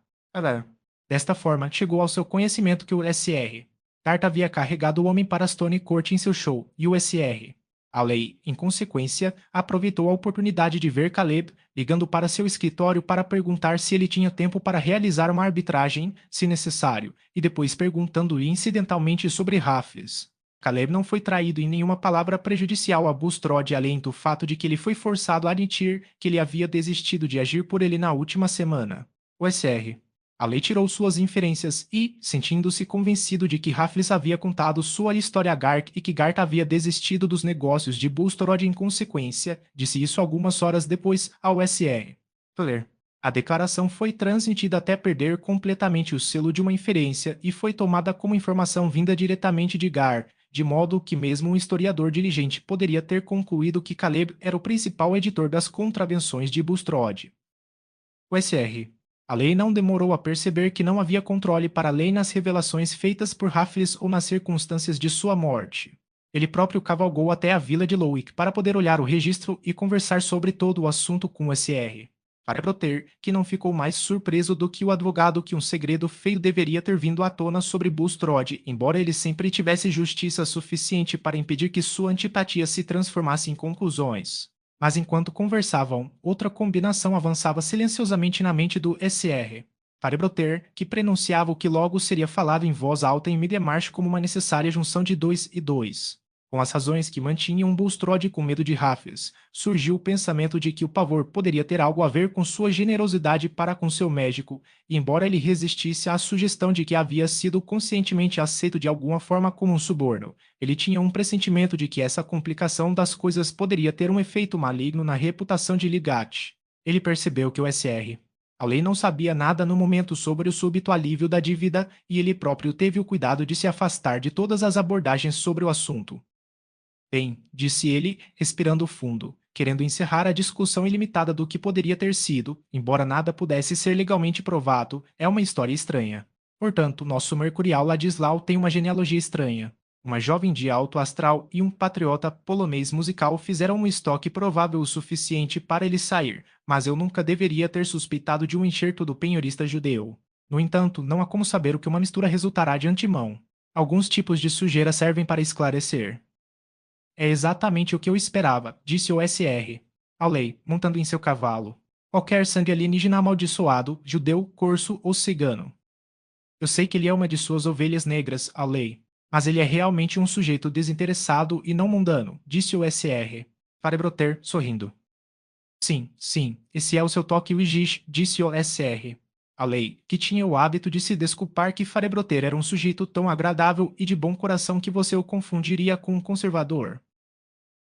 Desta forma, chegou ao seu conhecimento que o SR. Dart havia carregado o homem para Stone Court em seu show, e o SR. A lei, em consequência, aproveitou a oportunidade de ver Caleb, ligando para seu escritório para perguntar se ele tinha tempo para realizar uma arbitragem, se necessário, e depois perguntando-lhe incidentalmente sobre Raffles. Caleb não foi traído em nenhuma palavra prejudicial a Bulstrode além do fato de que ele foi forçado a admitir que ele havia desistido de agir por ele na última semana. O SR. A lei tirou suas inferências e, sentindo-se convencido de que Raffles havia contado sua história a Garth e que Garth havia desistido dos negócios de Bulstrode em consequência, disse isso algumas horas depois ao SR. Flair. A declaração foi transmitida até perder completamente o selo de uma inferência e foi tomada como informação vinda diretamente de Garth, de modo que mesmo um historiador diligente poderia ter concluído que Caleb era o principal editor das contravenções de Bulstrode. O SR. A lei não demorou a perceber que não havia controle para a lei nas revelações feitas por Raffles ou nas circunstâncias de sua morte. Ele próprio cavalgou até a vila de Lowick para poder olhar o registro e conversar sobre todo o assunto com o SR. Para proter que não ficou mais surpreso do que o advogado que um segredo feio deveria ter vindo à tona sobre Bulstrode, embora ele sempre tivesse justiça suficiente para impedir que sua antipatia se transformasse em conclusões. Mas enquanto conversavam, outra combinação avançava silenciosamente na mente do SR. Farebroter, que prenunciava o que logo seria falado em voz alta em Middlemarch como uma necessária junção de 2 e 2. Com as razões que mantinham Bulstrode com medo de Raffles, surgiu o pensamento de que o pavor poderia ter algo a ver com sua generosidade para com seu médico, e embora ele resistisse à sugestão de que havia sido conscientemente aceito de alguma forma como um suborno, ele tinha um pressentimento de que essa complicação das coisas poderia ter um efeito maligno na reputação de Ligat. Ele percebeu que o Sr. Hawley não sabia nada no momento sobre o súbito alívio da dívida e ele próprio teve o cuidado de se afastar de todas as abordagens sobre o assunto. Bem, disse ele, respirando fundo, querendo encerrar a discussão ilimitada do que poderia ter sido, embora nada pudesse ser legalmente provado, é uma história estranha. Portanto, nosso Mercurial Ladislau tem uma genealogia estranha. Uma jovem de alto astral e um patriota polonês musical fizeram um estoque provável o suficiente para ele sair, mas eu nunca deveria ter suspeitado de um enxerto do penhorista judeu. No entanto, não há como saber o que uma mistura resultará de antemão. Alguns tipos de sujeira servem para esclarecer. É exatamente o que eu esperava, disse o Sr. Hawley, montando em seu cavalo. Qualquer sangue alienígena amaldiçoado, judeu, corso ou cigano. Eu sei que ele é uma de suas ovelhas negras, Hawley, mas ele é realmente um sujeito desinteressado e não mundano, disse o Sr. Farebroter, sorrindo. Sim, sim, esse é o seu toque Wigish, disse o Sr. Hawley, que tinha o hábito de se desculpar que Farebroter era um sujeito tão agradável e de bom coração que você o confundiria com um conservador.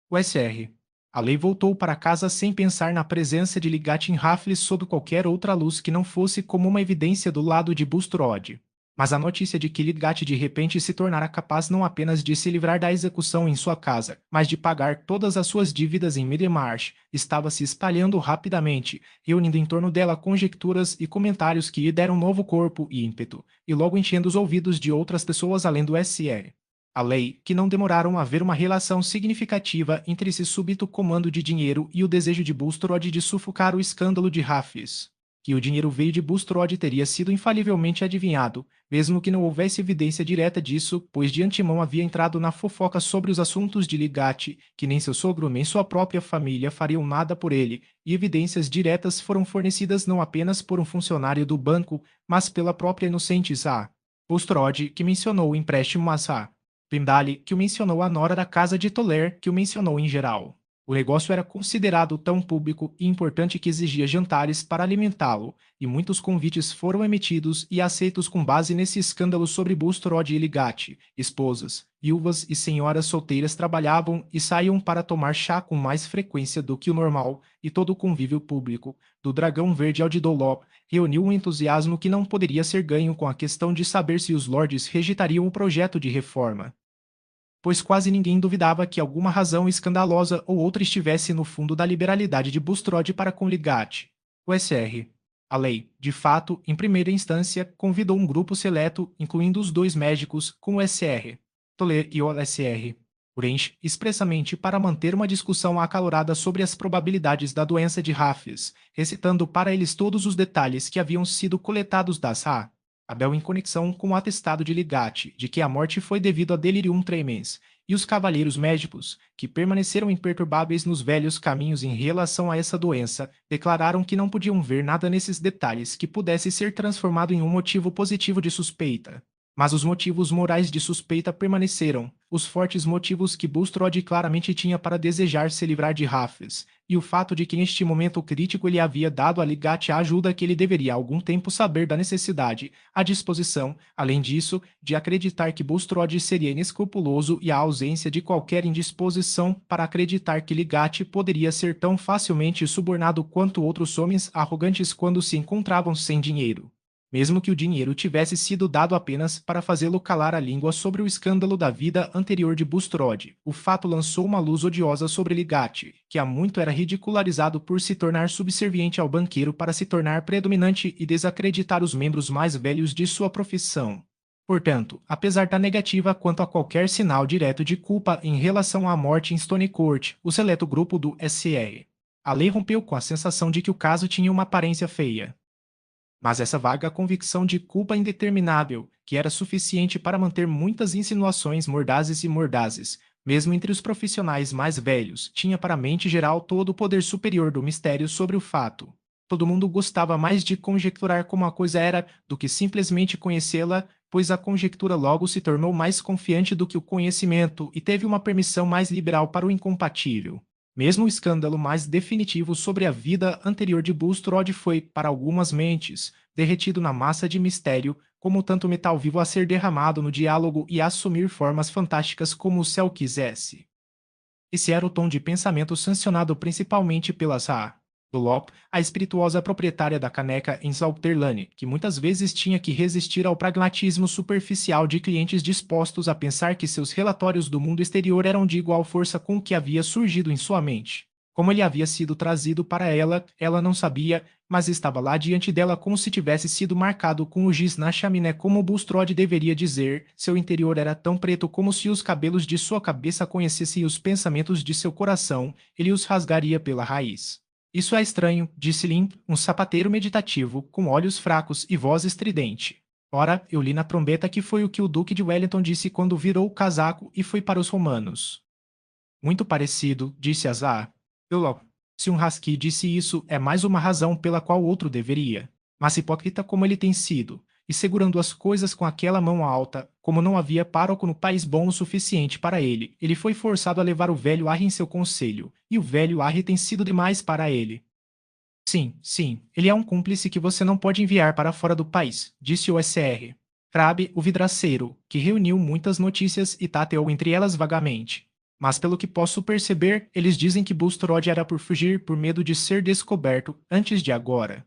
O Sr. Hawley voltou para casa sem pensar na presença de Ligat em Raffles sob qualquer outra luz que não fosse como uma evidência do lado de Bulstrode. Mas a notícia de que Ligat de repente se tornara capaz não apenas de se livrar da execução em sua casa, mas de pagar todas as suas dívidas em Middlemarch, estava se espalhando rapidamente, reunindo em torno dela conjecturas e comentários que lhe deram novo corpo e ímpeto, e logo enchendo os ouvidos de outras pessoas além do Sr. A lei que não demoraram a ver uma relação significativa entre esse súbito comando de dinheiro e o desejo de Bulstrode de sufocar o escândalo de Raffles. Que o dinheiro veio de Bulstrode teria sido infalivelmente adivinhado, mesmo que não houvesse evidência direta disso, pois de antemão havia entrado na fofoca sobre os assuntos de Ligat, que nem seu sogro nem sua própria família fariam nada por ele, e evidências diretas foram fornecidas não apenas por um funcionário do banco, mas pela própria inocente Zá. Bulstrode, que mencionou o empréstimo a Zá. Pimdale, que o mencionou a nora da casa de Toller, que o mencionou em geral. O negócio era considerado tão público e importante que exigia jantares para alimentá-lo, e muitos convites foram emitidos e aceitos com base nesse escândalo sobre Bulstrode e Ligat. Esposas, viúvas e senhoras solteiras trabalhavam e saíam para tomar chá com mais frequência do que o normal, e todo o convívio público, do Dragão Verde ao de Dolop, reuniu um entusiasmo que não poderia ser ganho com a questão de saber se os lords rejeitariam o projeto de reforma, pois quase ninguém duvidava que alguma razão escandalosa ou outra estivesse no fundo da liberalidade de Bulstrode para com Ligat. O Sr. A lei, de fato, em primeira instância, convidou um grupo seleto, incluindo os dois médicos, com o Sr. Toller e o Sr. Orange, expressamente para manter uma discussão acalorada sobre as probabilidades da doença de Raffles, recitando para eles todos os detalhes que haviam sido coletados das Abel em conexão com o atestado de Ligat de que a morte foi devido a delirium tremens, e os cavalheiros médicos, que permaneceram imperturbáveis nos velhos caminhos em relação a essa doença, declararam que não podiam ver nada nesses detalhes que pudesse ser transformado em um motivo positivo de suspeita. Mas os motivos morais de suspeita permaneceram, os fortes motivos que Bulstrode claramente tinha para desejar se livrar de Raffles, e o fato de que neste momento crítico ele havia dado a Ligat a ajuda que ele deveria há algum tempo saber da necessidade, a disposição, além disso, de acreditar que Bulstrode seria inescrupuloso e a ausência de qualquer indisposição para acreditar que Ligat poderia ser tão facilmente subornado quanto outros homens arrogantes quando se encontravam sem dinheiro. Mesmo que o dinheiro tivesse sido dado apenas para fazê-lo calar a língua sobre o escândalo da vida anterior de Bulstrode, o fato lançou uma luz odiosa sobre Ligat, que há muito era ridicularizado por se tornar subserviente ao banqueiro para se tornar predominante e desacreditar os membros mais velhos de sua profissão. Portanto, apesar da negativa quanto a qualquer sinal direto de culpa em relação à morte em Stony Court, o seleto grupo do Sr. A lei rompeu com a sensação de que o caso tinha uma aparência feia. Mas essa vaga convicção de culpa indeterminável, que era suficiente para manter muitas insinuações mordazes, mesmo entre os profissionais mais velhos, tinha para a mente geral todo o poder superior do mistério sobre o fato. Todo mundo gostava mais de conjecturar como a coisa era do que simplesmente conhecê-la, pois a conjectura logo se tornou mais confiante do que o conhecimento e teve uma permissão mais liberal para o incompatível. Mesmo o escândalo mais definitivo sobre a vida anterior de Bulstrode foi, para algumas mentes, derretido na massa de mistério, como tanto metal vivo a ser derramado no diálogo e a assumir formas fantásticas como o céu quisesse. Esse era o tom de pensamento sancionado principalmente pela Saar Dunlop, a espirituosa proprietária da caneca em Salterlane, que muitas vezes tinha que resistir ao pragmatismo superficial de clientes dispostos a pensar que seus relatórios do mundo exterior eram de igual força com o que havia surgido em sua mente. Como ele havia sido trazido para ela, ela não sabia, mas estava lá diante dela como se tivesse sido marcado com o giz na chaminé, como Bulstrode deveria dizer. Seu interior era tão preto como se os cabelos de sua cabeça conhecessem os pensamentos de seu coração, ele os rasgaria pela raiz. Isso é estranho, disse Lim, um sapateiro meditativo, com olhos fracos e voz estridente. Ora, eu li na trombeta que foi o que o Duque de Wellington disse quando virou o casaco e foi para os romanos. Muito parecido, disse Azar. Eu, se um Husky disse isso, é mais uma razão pela qual outro deveria. Mas hipócrita como ele tem sido, e segurando as coisas com aquela mão alta, como não havia pároco no país bom o suficiente para ele foi forçado a levar o velho Harry em seu conselho, e o velho Harry tem sido demais para ele. Sim, sim, ele é um cúmplice que você não pode enviar para fora do país, disse o SR. Crabe, o vidraceiro, que reuniu muitas notícias e tateou entre elas vagamente. Mas pelo que posso perceber, eles dizem que Bulstrode era por fugir por medo de ser descoberto antes de agora.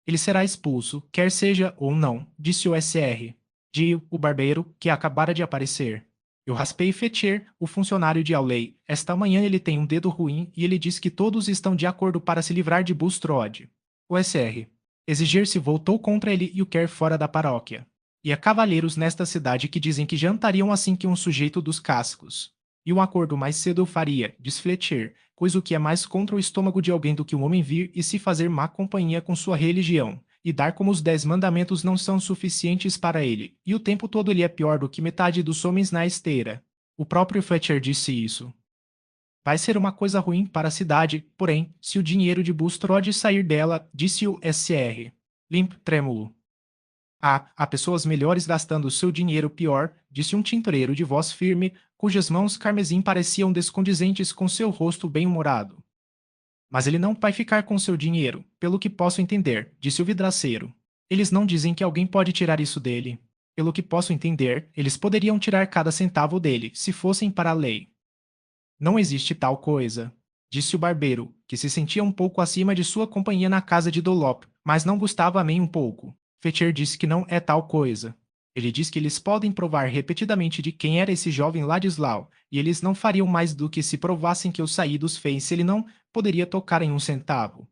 Ele será expulso, quer seja ou não, disse o SR. Dio, o barbeiro, que acabara de aparecer. Eu raspei Fetcher, o funcionário de Auley. Esta manhã ele tem um dedo ruim e ele diz que todos estão de acordo para se livrar de Bulstrode. O SR. Exigir-se voltou contra ele e o quer fora da paróquia. E há cavalheiros nesta cidade que dizem que jantariam assim que um sujeito dos cascos. E um acordo mais cedo eu faria, diz Fletcher, pois o que é mais contra o estômago de alguém do que um homem vir e se fazer má companhia com sua religião, e dar como os 10 mandamentos não são suficientes para ele, e o tempo todo ele é pior do que metade dos homens na esteira. O próprio Fletcher disse isso. Vai ser uma coisa ruim para a cidade, porém, se o dinheiro de Bulstrode sair dela, disse o SR. Limp trêmulo. Há pessoas melhores gastando seu dinheiro pior, disse um tintureiro de voz firme, cujas mãos carmesim pareciam descondizentes com seu rosto bem-humorado. Mas ele não vai ficar com seu dinheiro, pelo que posso entender, disse o vidraceiro. Eles não dizem que alguém pode tirar isso dele. Pelo que posso entender, eles poderiam tirar cada centavo dele, se fossem para a lei. Não existe tal coisa, disse o barbeiro, que se sentia um pouco acima de sua companhia na casa de Dolop, mas não gostava nem um pouco. Fetcher disse que não é tal coisa. Ele diz que eles podem provar repetidamente de quem era esse jovem Ladislau, e eles não fariam mais do que se provassem que eu saí dos feios se ele não poderia tocar em um centavo.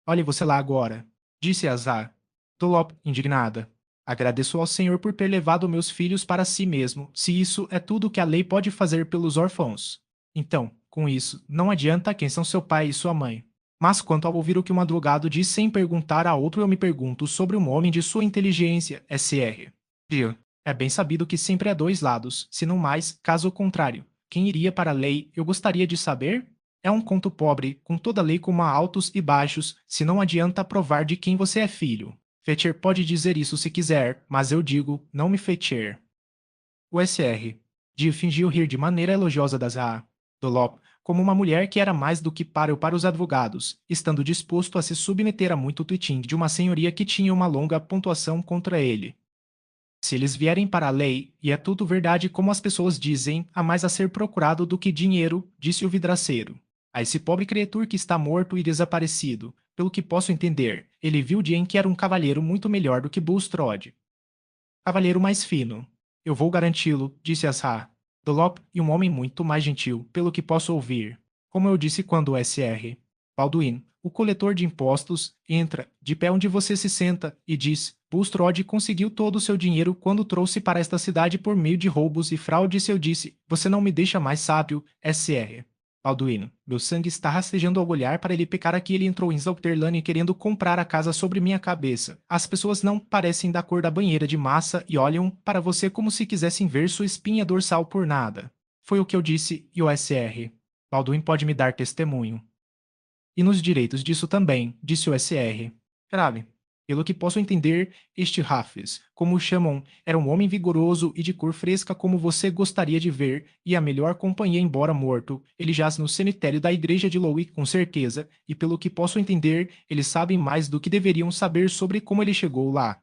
Olhe você lá agora, disse Azar. Dolop, indignada. Agradeço ao Senhor por ter levado meus filhos para si mesmo, se isso é tudo que a lei pode fazer pelos órfãos. Então, com isso, não adianta quem são seu pai e sua mãe. Mas quanto ao ouvir o que um advogado diz sem perguntar a outro, eu me pergunto sobre um homem de sua inteligência, SR. Dio, é bem sabido que sempre há dois lados, se não mais, caso contrário. Quem iria para a lei, eu gostaria de saber? É um conto pobre, com toda lei como há altos e baixos, se não adianta provar de quem você é filho. Fetcher pode dizer isso se quiser, mas eu digo, não me Fetcher. O SR. Dio fingiu rir de maneira elogiosa das A. Dolop, como uma mulher que era mais do que páreo para os advogados, estando disposto a se submeter a muito tuitim de uma senhoria que tinha uma longa pontuação contra ele. Se eles vierem para a lei, e é tudo verdade como as pessoas dizem, há mais a ser procurado do que dinheiro, disse o vidraceiro. A esse pobre criatura que está morto e desaparecido, pelo que posso entender, ele viu o dia em que era um cavalheiro muito melhor do que Bulstrode. Cavalheiro mais fino. Eu vou garanti-lo, disse Azar. Dolop e um homem muito mais gentil, pelo que posso ouvir. Como eu disse quando o SR. Balduin, o coletor de impostos, entra, de pé onde você se senta, e diz: Bulstrode conseguiu todo o seu dinheiro quando trouxe para esta cidade por meio de roubos e fraudes. Eu disse: Você não me deixa mais sábio, SR. Balduino, meu sangue está rastejando ao olhar para ele pecar aqui. Ele entrou em Zauterlane querendo comprar a casa sobre minha cabeça. As pessoas não parecem da cor da banheira de massa e olham para você como se quisessem ver sua espinha dorsal por nada. Foi o que eu disse, e o SR. Balduin pode me dar testemunho. E nos direitos disso também, disse o SR. Grave. Pelo que posso entender, este Hafiz, como o chamam, era um homem vigoroso e de cor fresca como você gostaria de ver, e a melhor companhia embora morto. Ele jaz no cemitério da igreja de Lowick com certeza, e pelo que posso entender, eles sabem mais do que deveriam saber sobre como ele chegou lá.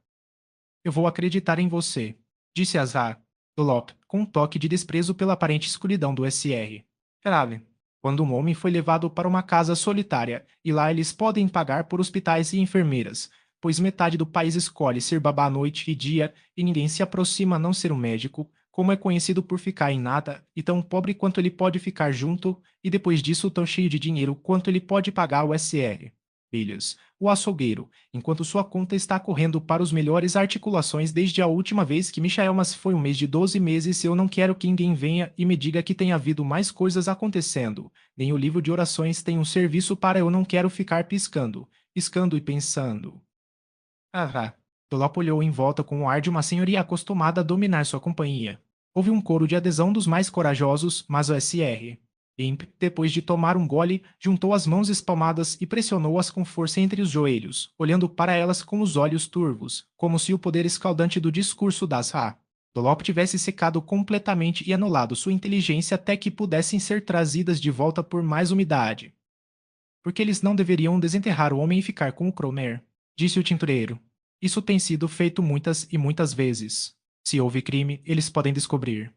Eu vou acreditar em você, disse Azar, Dolop, com um toque de desprezo pela aparente escuridão do SR. Grave. Quando um homem foi levado para uma casa solitária, e lá eles podem pagar por hospitais e enfermeiras, pois metade do país escolhe ser babá noite e dia, e ninguém se aproxima a não ser um médico, como é conhecido por ficar em nada, e tão pobre quanto ele pode ficar junto, e depois disso tão cheio de dinheiro quanto ele pode pagar o SR. Filhos, o açougueiro, enquanto sua conta está correndo para os melhores articulações desde a última vez que Michaelmas foi um mês de 12 meses. Eu não quero que ninguém venha e me diga que tem havido mais coisas acontecendo. Nem o livro de orações tem um serviço para eu não quero ficar piscando, piscando e pensando. Ah. Dolop olhou em volta com o ar de uma senhoria acostumada a dominar sua companhia. Houve um coro de adesão dos mais corajosos, mas o SR. Imp, depois de tomar um gole, juntou as mãos espalmadas e pressionou-as com força entre os joelhos, olhando para elas com os olhos turvos, como se o poder escaldante do discurso das Ra. Dolop tivesse secado completamente e anulado sua inteligência até que pudessem ser trazidas de volta por mais umidade. Porque eles não deveriam desenterrar o homem e ficar com o Cromer, disse o tintureiro. Isso tem sido feito muitas e muitas vezes. Se houve crime, eles podem descobrir.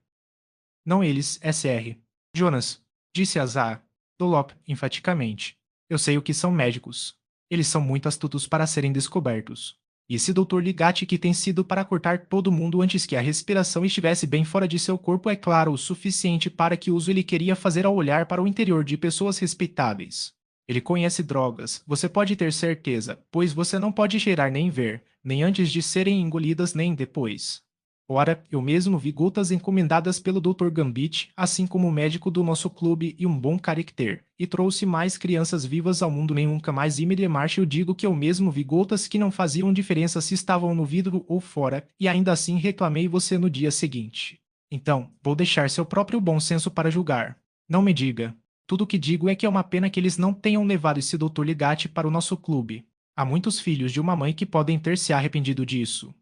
Não eles, SR. Jonas, disse Azar. Dolop, enfaticamente. Eu sei o que são médicos. Eles são muito astutos para serem descobertos. E esse Dr. Ligati que tem sido para cortar todo mundo antes que a respiração estivesse bem fora de seu corpo é claro o suficiente para que uso ele queria fazer ao olhar para o interior de pessoas respeitáveis. Ele conhece drogas, você pode ter certeza, pois você não pode cheirar nem ver, nem antes de serem engolidas nem depois. Ora, eu mesmo vi gotas encomendadas pelo Dr. Gambit, assim como o médico do nosso clube e um bom caráter, e trouxe mais crianças vivas ao mundo nem nunca mais. E me demarche eu digo que eu mesmo vi gotas que não faziam diferença se estavam no vidro ou fora, e ainda assim reclamei você no dia seguinte. Então, vou deixar seu próprio bom senso para julgar. Não me diga. Tudo o que digo é que é uma pena que eles não tenham levado esse Dr. Ligati para o nosso clube. Há muitos filhos de uma mãe que podem ter se arrependido disso.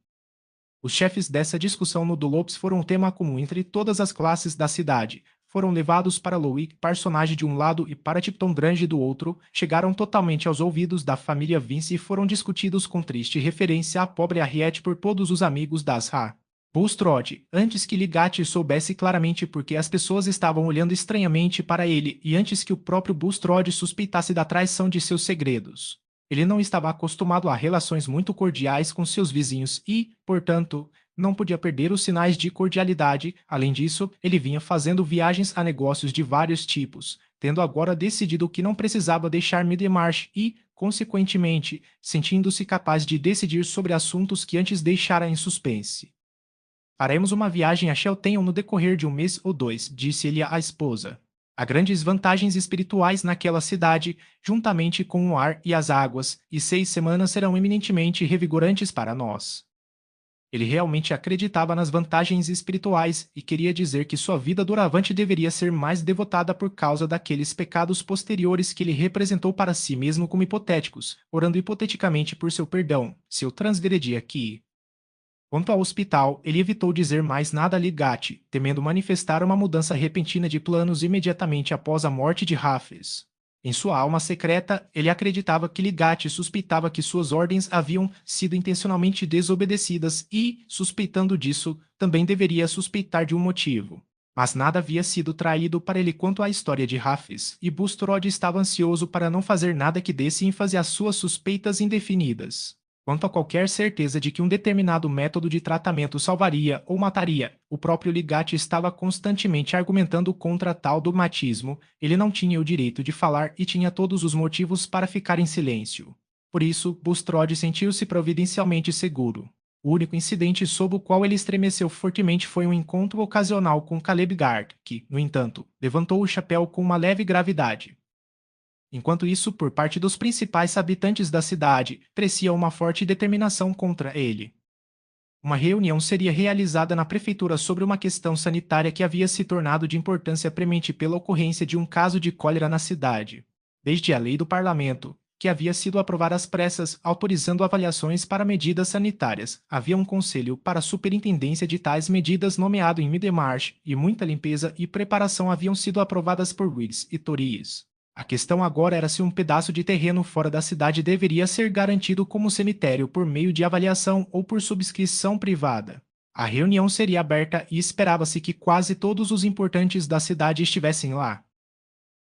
Os chefes dessa discussão no Dolopes foram um tema comum entre todas as classes da cidade. Foram levados para Lowick, personagem de um lado, e para Tipton Drange do outro, chegaram totalmente aos ouvidos da família Vince e foram discutidos com triste referência à pobre Harriet por todos os amigos das Ra. Bulstrode, antes que Ligati soubesse claramente porque as pessoas estavam olhando estranhamente para ele e antes que o próprio Bulstrode suspeitasse da traição de seus segredos. Ele não estava acostumado a relações muito cordiais com seus vizinhos e, portanto, não podia perder os sinais de cordialidade. Além disso, ele vinha fazendo viagens a negócios de vários tipos, tendo agora decidido que não precisava deixar Middlemarch e, consequentemente, sentindo-se capaz de decidir sobre assuntos que antes deixara em suspense. Faremos uma viagem a Shelton no decorrer de um mês ou dois, disse ele à esposa. Há grandes vantagens espirituais naquela cidade, juntamente com o ar e as águas, e 6 semanas serão eminentemente revigorantes para nós. Ele realmente acreditava nas vantagens espirituais e queria dizer que sua vida doravante deveria ser mais devotada por causa daqueles pecados posteriores que ele representou para si mesmo como hipotéticos, orando hipoteticamente por seu perdão, se eu transgredir aqui. Quanto ao hospital, ele evitou dizer mais nada a Ligati, temendo manifestar uma mudança repentina de planos imediatamente após a morte de Hafiz. Em sua alma secreta, ele acreditava que Ligati suspeitava que suas ordens haviam sido intencionalmente desobedecidas e, suspeitando disso, também deveria suspeitar de um motivo. Mas nada havia sido traído para ele quanto à história de Hafiz, e Bulstrode estava ansioso para não fazer nada que desse ênfase às suas suspeitas indefinidas. Quanto a qualquer certeza de que um determinado método de tratamento salvaria ou mataria, o próprio Ligati estava constantemente argumentando contra tal dogmatismo. Ele não tinha o direito de falar e tinha todos os motivos para ficar em silêncio. Por isso, Bulstrode sentiu-se providencialmente seguro. O único incidente sob o qual ele estremeceu fortemente foi um encontro ocasional com Caleb Gard, que, no entanto, levantou o chapéu com uma leve gravidade. Enquanto isso, por parte dos principais habitantes da cidade, crescia uma forte determinação contra ele. Uma reunião seria realizada na prefeitura sobre uma questão sanitária que havia se tornado de importância premente pela ocorrência de um caso de cólera na cidade. desde a lei do parlamento, que havia sido aprovada às pressas, autorizando avaliações para medidas sanitárias. Havia um conselho para a superintendência de tais medidas nomeado em Middlemarch, e muita limpeza e preparação haviam sido aprovadas por Whigs e Tories. A questão agora era se um pedaço de terreno fora da cidade deveria ser garantido como cemitério por meio de avaliação ou por subscrição privada. A reunião seria aberta e esperava-se que quase todos os importantes da cidade estivessem lá.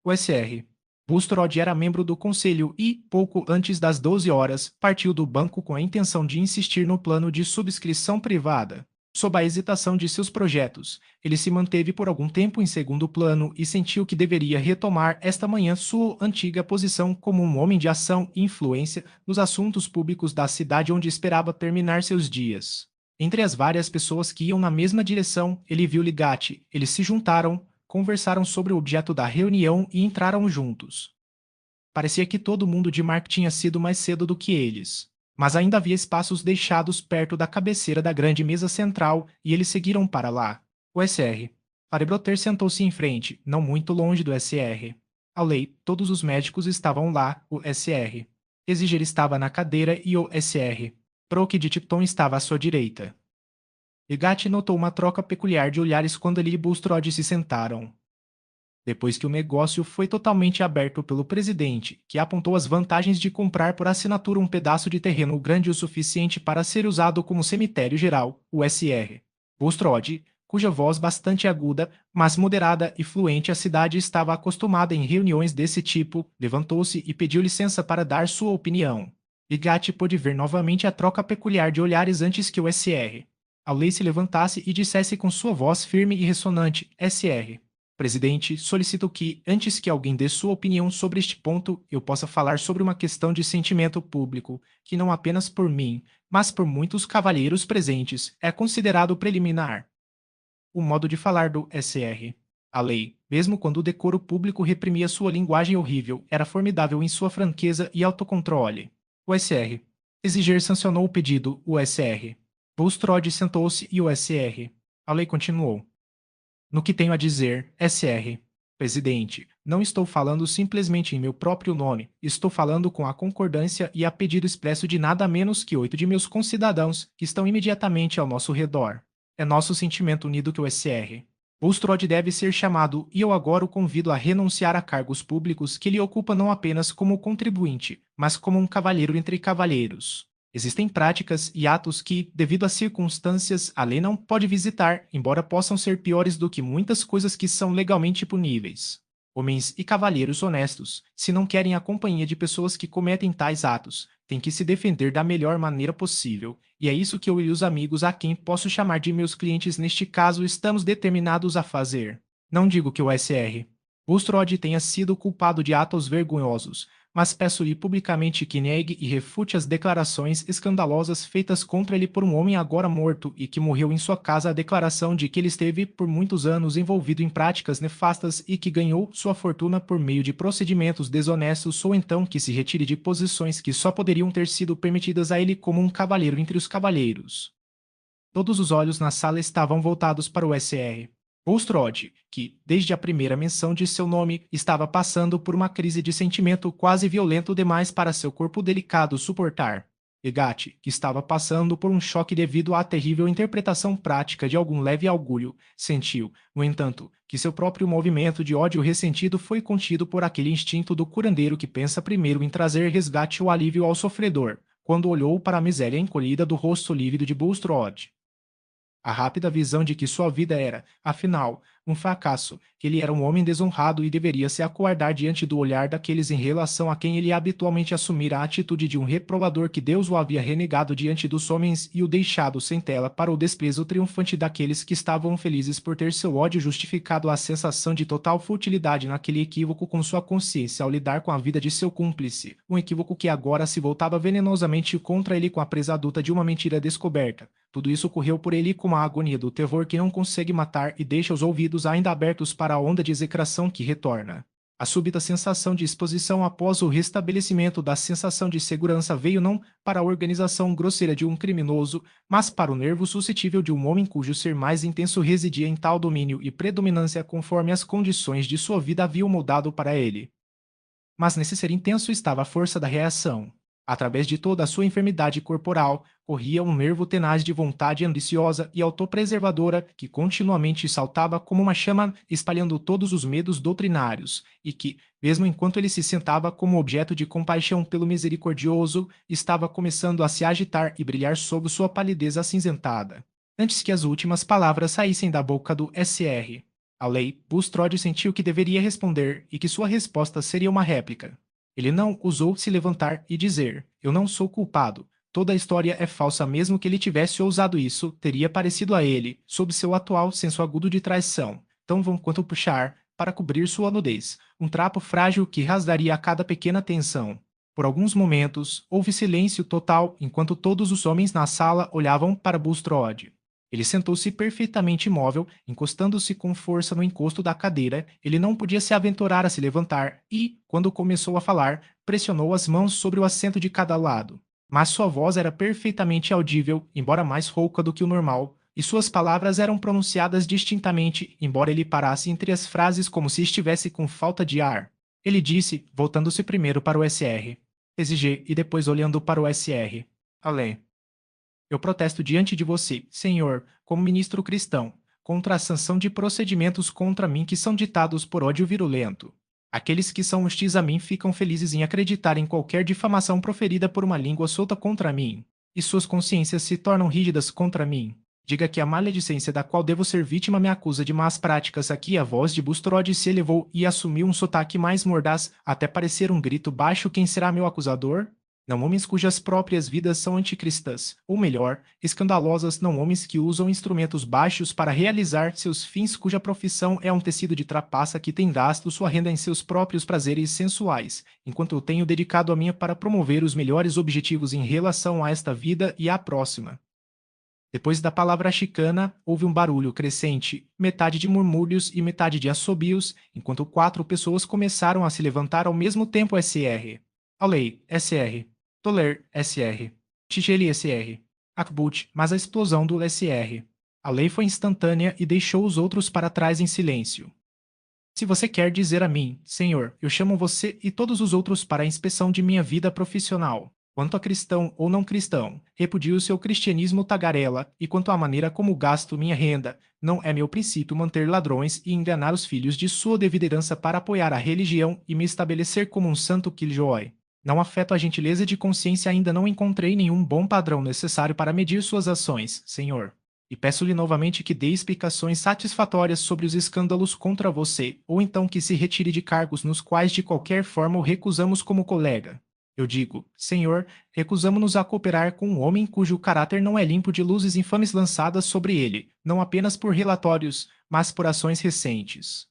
O SR. Bulstrode era membro do conselho e, pouco antes das 12 horas, partiu do banco com a intenção de insistir no plano de subscrição privada. Sob a hesitação de seus projetos, ele se manteve por algum tempo em segundo plano e sentiu que deveria retomar esta manhã sua antiga posição como um homem de ação e influência nos assuntos públicos da cidade onde esperava terminar seus dias. Entre as várias pessoas que iam na mesma direção, ele viu Ligati. Eles se juntaram, conversaram sobre o objeto da reunião e entraram juntos. Parecia que todo mundo de Mark tinha sido mais cedo do que eles. Mas ainda havia espaços deixados perto da cabeceira da grande mesa central e eles seguiram para lá. O SR. Farebroter sentou-se em frente, não muito longe do SR. Ao lei, todos os médicos estavam lá, o SR. Exiger estava na cadeira e o SR. Proque de Tipton estava à sua direita. Ligati notou uma troca peculiar de olhares quando ele e Bulstrode se sentaram. Depois que o negócio foi totalmente aberto pelo presidente, que apontou as vantagens de comprar por assinatura um pedaço de terreno grande o suficiente para ser usado como cemitério geral, o SR. Bulstrode, cuja voz bastante aguda, mas moderada e fluente a cidade estava acostumada em reuniões desse tipo, levantou-se e pediu licença para dar sua opinião. Ligati pôde ver novamente a troca peculiar de olhares antes que o SR. Auley se levantasse e dissesse com sua voz firme e ressonante, SR. Presidente, solicito que, antes que alguém dê sua opinião sobre este ponto, eu possa falar sobre uma questão de sentimento público, que não apenas por mim, mas por muitos cavalheiros presentes, é considerado preliminar. O modo de falar do SR. A lei, mesmo quando o decoro público reprimia sua linguagem horrível, era formidável em sua franqueza e autocontrole. O SR. Exiger sancionou o pedido, o SR. Bulstrode sentou-se e o SR. A lei continuou. No que tenho a dizer, SR. Presidente, não estou falando simplesmente em meu próprio nome, estou falando com a concordância e a pedido expresso de nada menos que 8 de meus concidadãos que estão imediatamente ao nosso redor. É nosso sentimento unido que o SR. Bulstrode deve ser chamado e eu agora o convido a renunciar a cargos públicos que ele ocupa não apenas como contribuinte, mas como um cavalheiro entre cavalheiros. Existem práticas e atos que, devido às circunstâncias, a lei não pode visitar, embora possam ser piores do que muitas coisas que são legalmente puníveis. Homens e cavalheiros honestos, se não querem a companhia de pessoas que cometem tais atos, têm que se defender da melhor maneira possível, e é isso que eu e os amigos a quem posso chamar de meus clientes neste caso estamos determinados a fazer. Não digo que o SR. Bulstrode tenha sido culpado de atos vergonhosos, mas peço-lhe publicamente que negue e refute as declarações escandalosas feitas contra ele por um homem agora morto e que morreu em sua casa a declaração de que ele esteve por muitos anos envolvido em práticas nefastas e que ganhou sua fortuna por meio de procedimentos desonestos ou então que se retire de posições que só poderiam ter sido permitidas a ele como um cavalheiro entre os cavalheiros. Todos os olhos na sala estavam voltados para o SR. Bulstrode, que, desde a primeira menção de seu nome, estava passando por uma crise de sentimento quase violento demais para seu corpo delicado suportar. Ligati, que estava passando por um choque devido à terrível interpretação prática de algum leve augúrio, sentiu, no entanto, que seu próprio movimento de ódio ressentido foi contido por aquele instinto do curandeiro que pensa primeiro em trazer resgate ou alívio ao sofredor, quando olhou para a miséria encolhida do rosto lívido de Bulstrode. A rápida visão de que sua vida era, afinal, um fracasso, que ele era um homem desonrado e deveria se acovardar diante do olhar daqueles em relação a quem ele habitualmente assumira a atitude de um reprovador que Deus o havia renegado diante dos homens e o deixado sem tela para o desprezo triunfante daqueles que estavam felizes por ter seu ódio justificado a sensação de total futilidade naquele equívoco com sua consciência ao lidar com a vida de seu cúmplice, um equívoco que agora se voltava venenosamente contra ele com a presa adulta de uma mentira descoberta. Tudo isso correu por ele como a agonia do terror que não consegue matar e deixa os ouvidos ainda abertos para a onda de execração que retorna. A súbita sensação de exposição após o restabelecimento da sensação de segurança veio não para a organização grosseira de um criminoso, mas para o nervo suscetível de um homem cujo ser mais intenso residia em tal domínio e predominância conforme as condições de sua vida haviam moldado para ele. mas nesse ser intenso estava a força da reação. Através de toda a sua enfermidade corporal, corria um nervo tenaz de vontade ambiciosa e autopreservadora que continuamente saltava como uma chama, espalhando todos os medos doutrinários, e que, mesmo enquanto ele se sentava como objeto de compaixão pelo misericordioso, estava começando a se agitar e brilhar sob sua palidez acinzentada. Antes que as últimas palavras saíssem da boca do Sr. Alei, Bulstrode sentiu que deveria responder e que sua resposta seria uma réplica. Ele não ousou se levantar e dizer: "Eu não sou culpado. Toda a história é falsa, mesmo que ele tivesse ousado isso, teria parecido a ele, sob seu atual senso agudo de traição, tão vão quanto puxar, para cobrir sua nudez, um trapo frágil que rasgaria a cada pequena tensão." Por alguns momentos, houve silêncio total enquanto todos os homens na sala olhavam para Bulstrode. Ele sentou-se perfeitamente imóvel, encostando-se com força no encosto da cadeira. Ele não podia se aventurar a se levantar e, quando começou a falar, pressionou as mãos sobre o assento de cada lado. Mas sua voz era perfeitamente audível, embora mais rouca do que o normal, e suas palavras eram pronunciadas distintamente, embora ele parasse entre as frases como se estivesse com falta de ar. Ele disse, voltando-se primeiro para o Sr. Exige e depois olhando para o Sr. Além. Eu protesto diante de você, Senhor, como ministro cristão, contra a sanção de procedimentos contra mim que são ditados por ódio virulento. Aqueles que são hostis a mim ficam felizes em acreditar em qualquer difamação proferida por uma língua solta contra mim, e suas consciências se tornam rígidas contra mim. Diga que a maledicência da qual devo ser vítima me acusa de más práticas. Aqui a voz de Bulstrode se elevou e assumiu um sotaque mais mordaz, até parecer um grito baixo. Quem será meu acusador? Não homens cujas próprias vidas são anticristãs, ou melhor, escandalosas, não homens que usam instrumentos baixos para realizar seus fins, cuja profissão é um tecido de trapaça que tem gasto sua renda em seus próprios prazeres sensuais, enquanto eu tenho dedicado a minha para promover os melhores objetivos em relação a esta vida e à próxima. Depois da palavra chicana, houve um barulho crescente, metade de murmúrios e metade de assobios, enquanto 4 pessoas começaram a se levantar ao mesmo tempo. Sr. Alei, Sr. Toler, Sr. Tigeli, Sr. Akbut, mas a explosão do Sr. A lei foi instantânea e deixou os outros para trás em silêncio. Se você quer dizer a mim, Senhor, eu chamo você e todos os outros para a inspeção de minha vida profissional. Quanto a cristão ou não cristão, repudio o seu cristianismo tagarela, e quanto à maneira como gasto minha renda, não é meu princípio manter ladrões e enganar os filhos de sua devida herança para apoiar a religião e me estabelecer como um santo killjoy. Não afeto a gentileza de consciência, ainda não encontrei nenhum bom padrão necessário para medir suas ações, Senhor. E peço-lhe novamente que dê explicações satisfatórias sobre os escândalos contra você, ou então que se retire de cargos nos quais de qualquer forma o recusamos como colega. Eu digo, Senhor, recusamo-nos a cooperar com um homem cujo caráter não é limpo de luzes infames lançadas sobre ele, não apenas por relatórios, mas por ações recentes.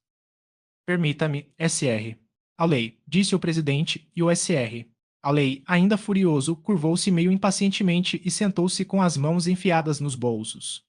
Permita-me, Sr. A lei, disse o presidente, e o Sr. A lei, ainda furioso, curvou-se meio impacientemente e sentou-se com as mãos enfiadas nos bolsos.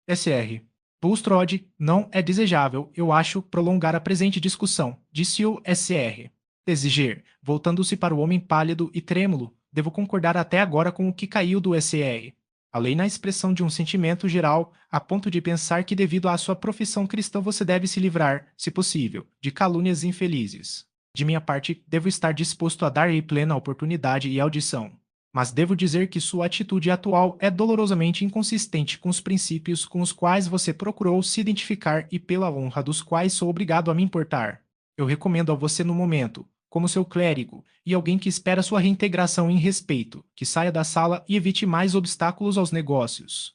Sr. Bulstrode, não é desejável, eu acho, prolongar a presente discussão, disse o Sr. Exigir, voltando-se para o homem pálido e trêmulo, devo concordar até agora com o que caiu do Sr. A lei na expressão de um sentimento geral, a ponto de pensar que devido à sua profissão cristã você deve se livrar, se possível, de calúnias infelizes. De minha parte, devo estar disposto a dar-lhe plena oportunidade e audição. Mas devo dizer que sua atitude atual é dolorosamente inconsistente com os princípios com os quais você procurou se identificar e pela honra dos quais sou obrigado a me importar. Eu recomendo a você no momento, como seu clérigo, e alguém que espera sua reintegração em respeito, que saia da sala e evite mais obstáculos aos negócios.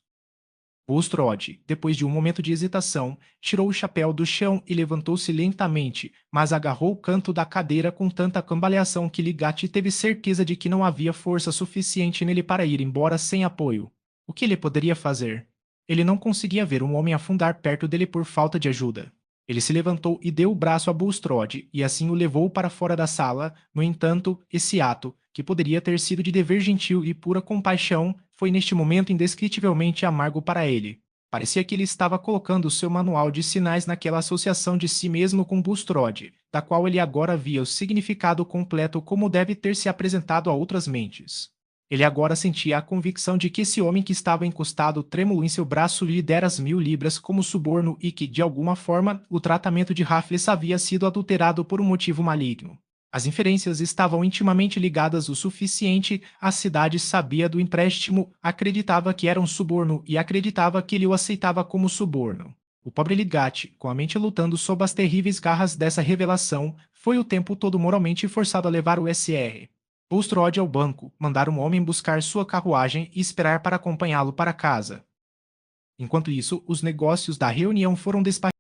Bulstrode, depois de um momento de hesitação, tirou o chapéu do chão e levantou-se lentamente, mas agarrou o canto da cadeira com tanta cambaleação que Ligati teve certeza de que não havia força suficiente nele para ir embora sem apoio. O que ele poderia fazer? Ele não conseguia ver um homem afundar perto dele por falta de ajuda. Ele se levantou e deu o braço a Bulstrode, e assim o levou para fora da sala. No entanto, esse ato, que poderia ter sido de dever gentil e pura compaixão, foi neste momento indescritivelmente amargo para ele. Parecia que ele estava colocando o seu manual de sinais naquela associação de si mesmo com Bulstrode, da qual ele agora via o significado completo como deve ter se apresentado a outras mentes. Ele agora sentia a convicção de que esse homem que estava encostado trêmulo em seu braço lhe dera as 1000 libras como suborno e que, de alguma forma, o tratamento de Raffles havia sido adulterado por um motivo maligno. As inferências estavam intimamente ligadas o suficiente, a cidade sabia do empréstimo, acreditava que era um suborno e acreditava que ele o aceitava como suborno. O pobre Lidgate, com a mente lutando sob as terríveis garras dessa revelação, foi o tempo todo moralmente forçado a levar o SR. Bulstrode ao banco, mandar um homem buscar sua carruagem e esperar para acompanhá-lo para casa. Enquanto isso, os negócios da reunião foram despachados.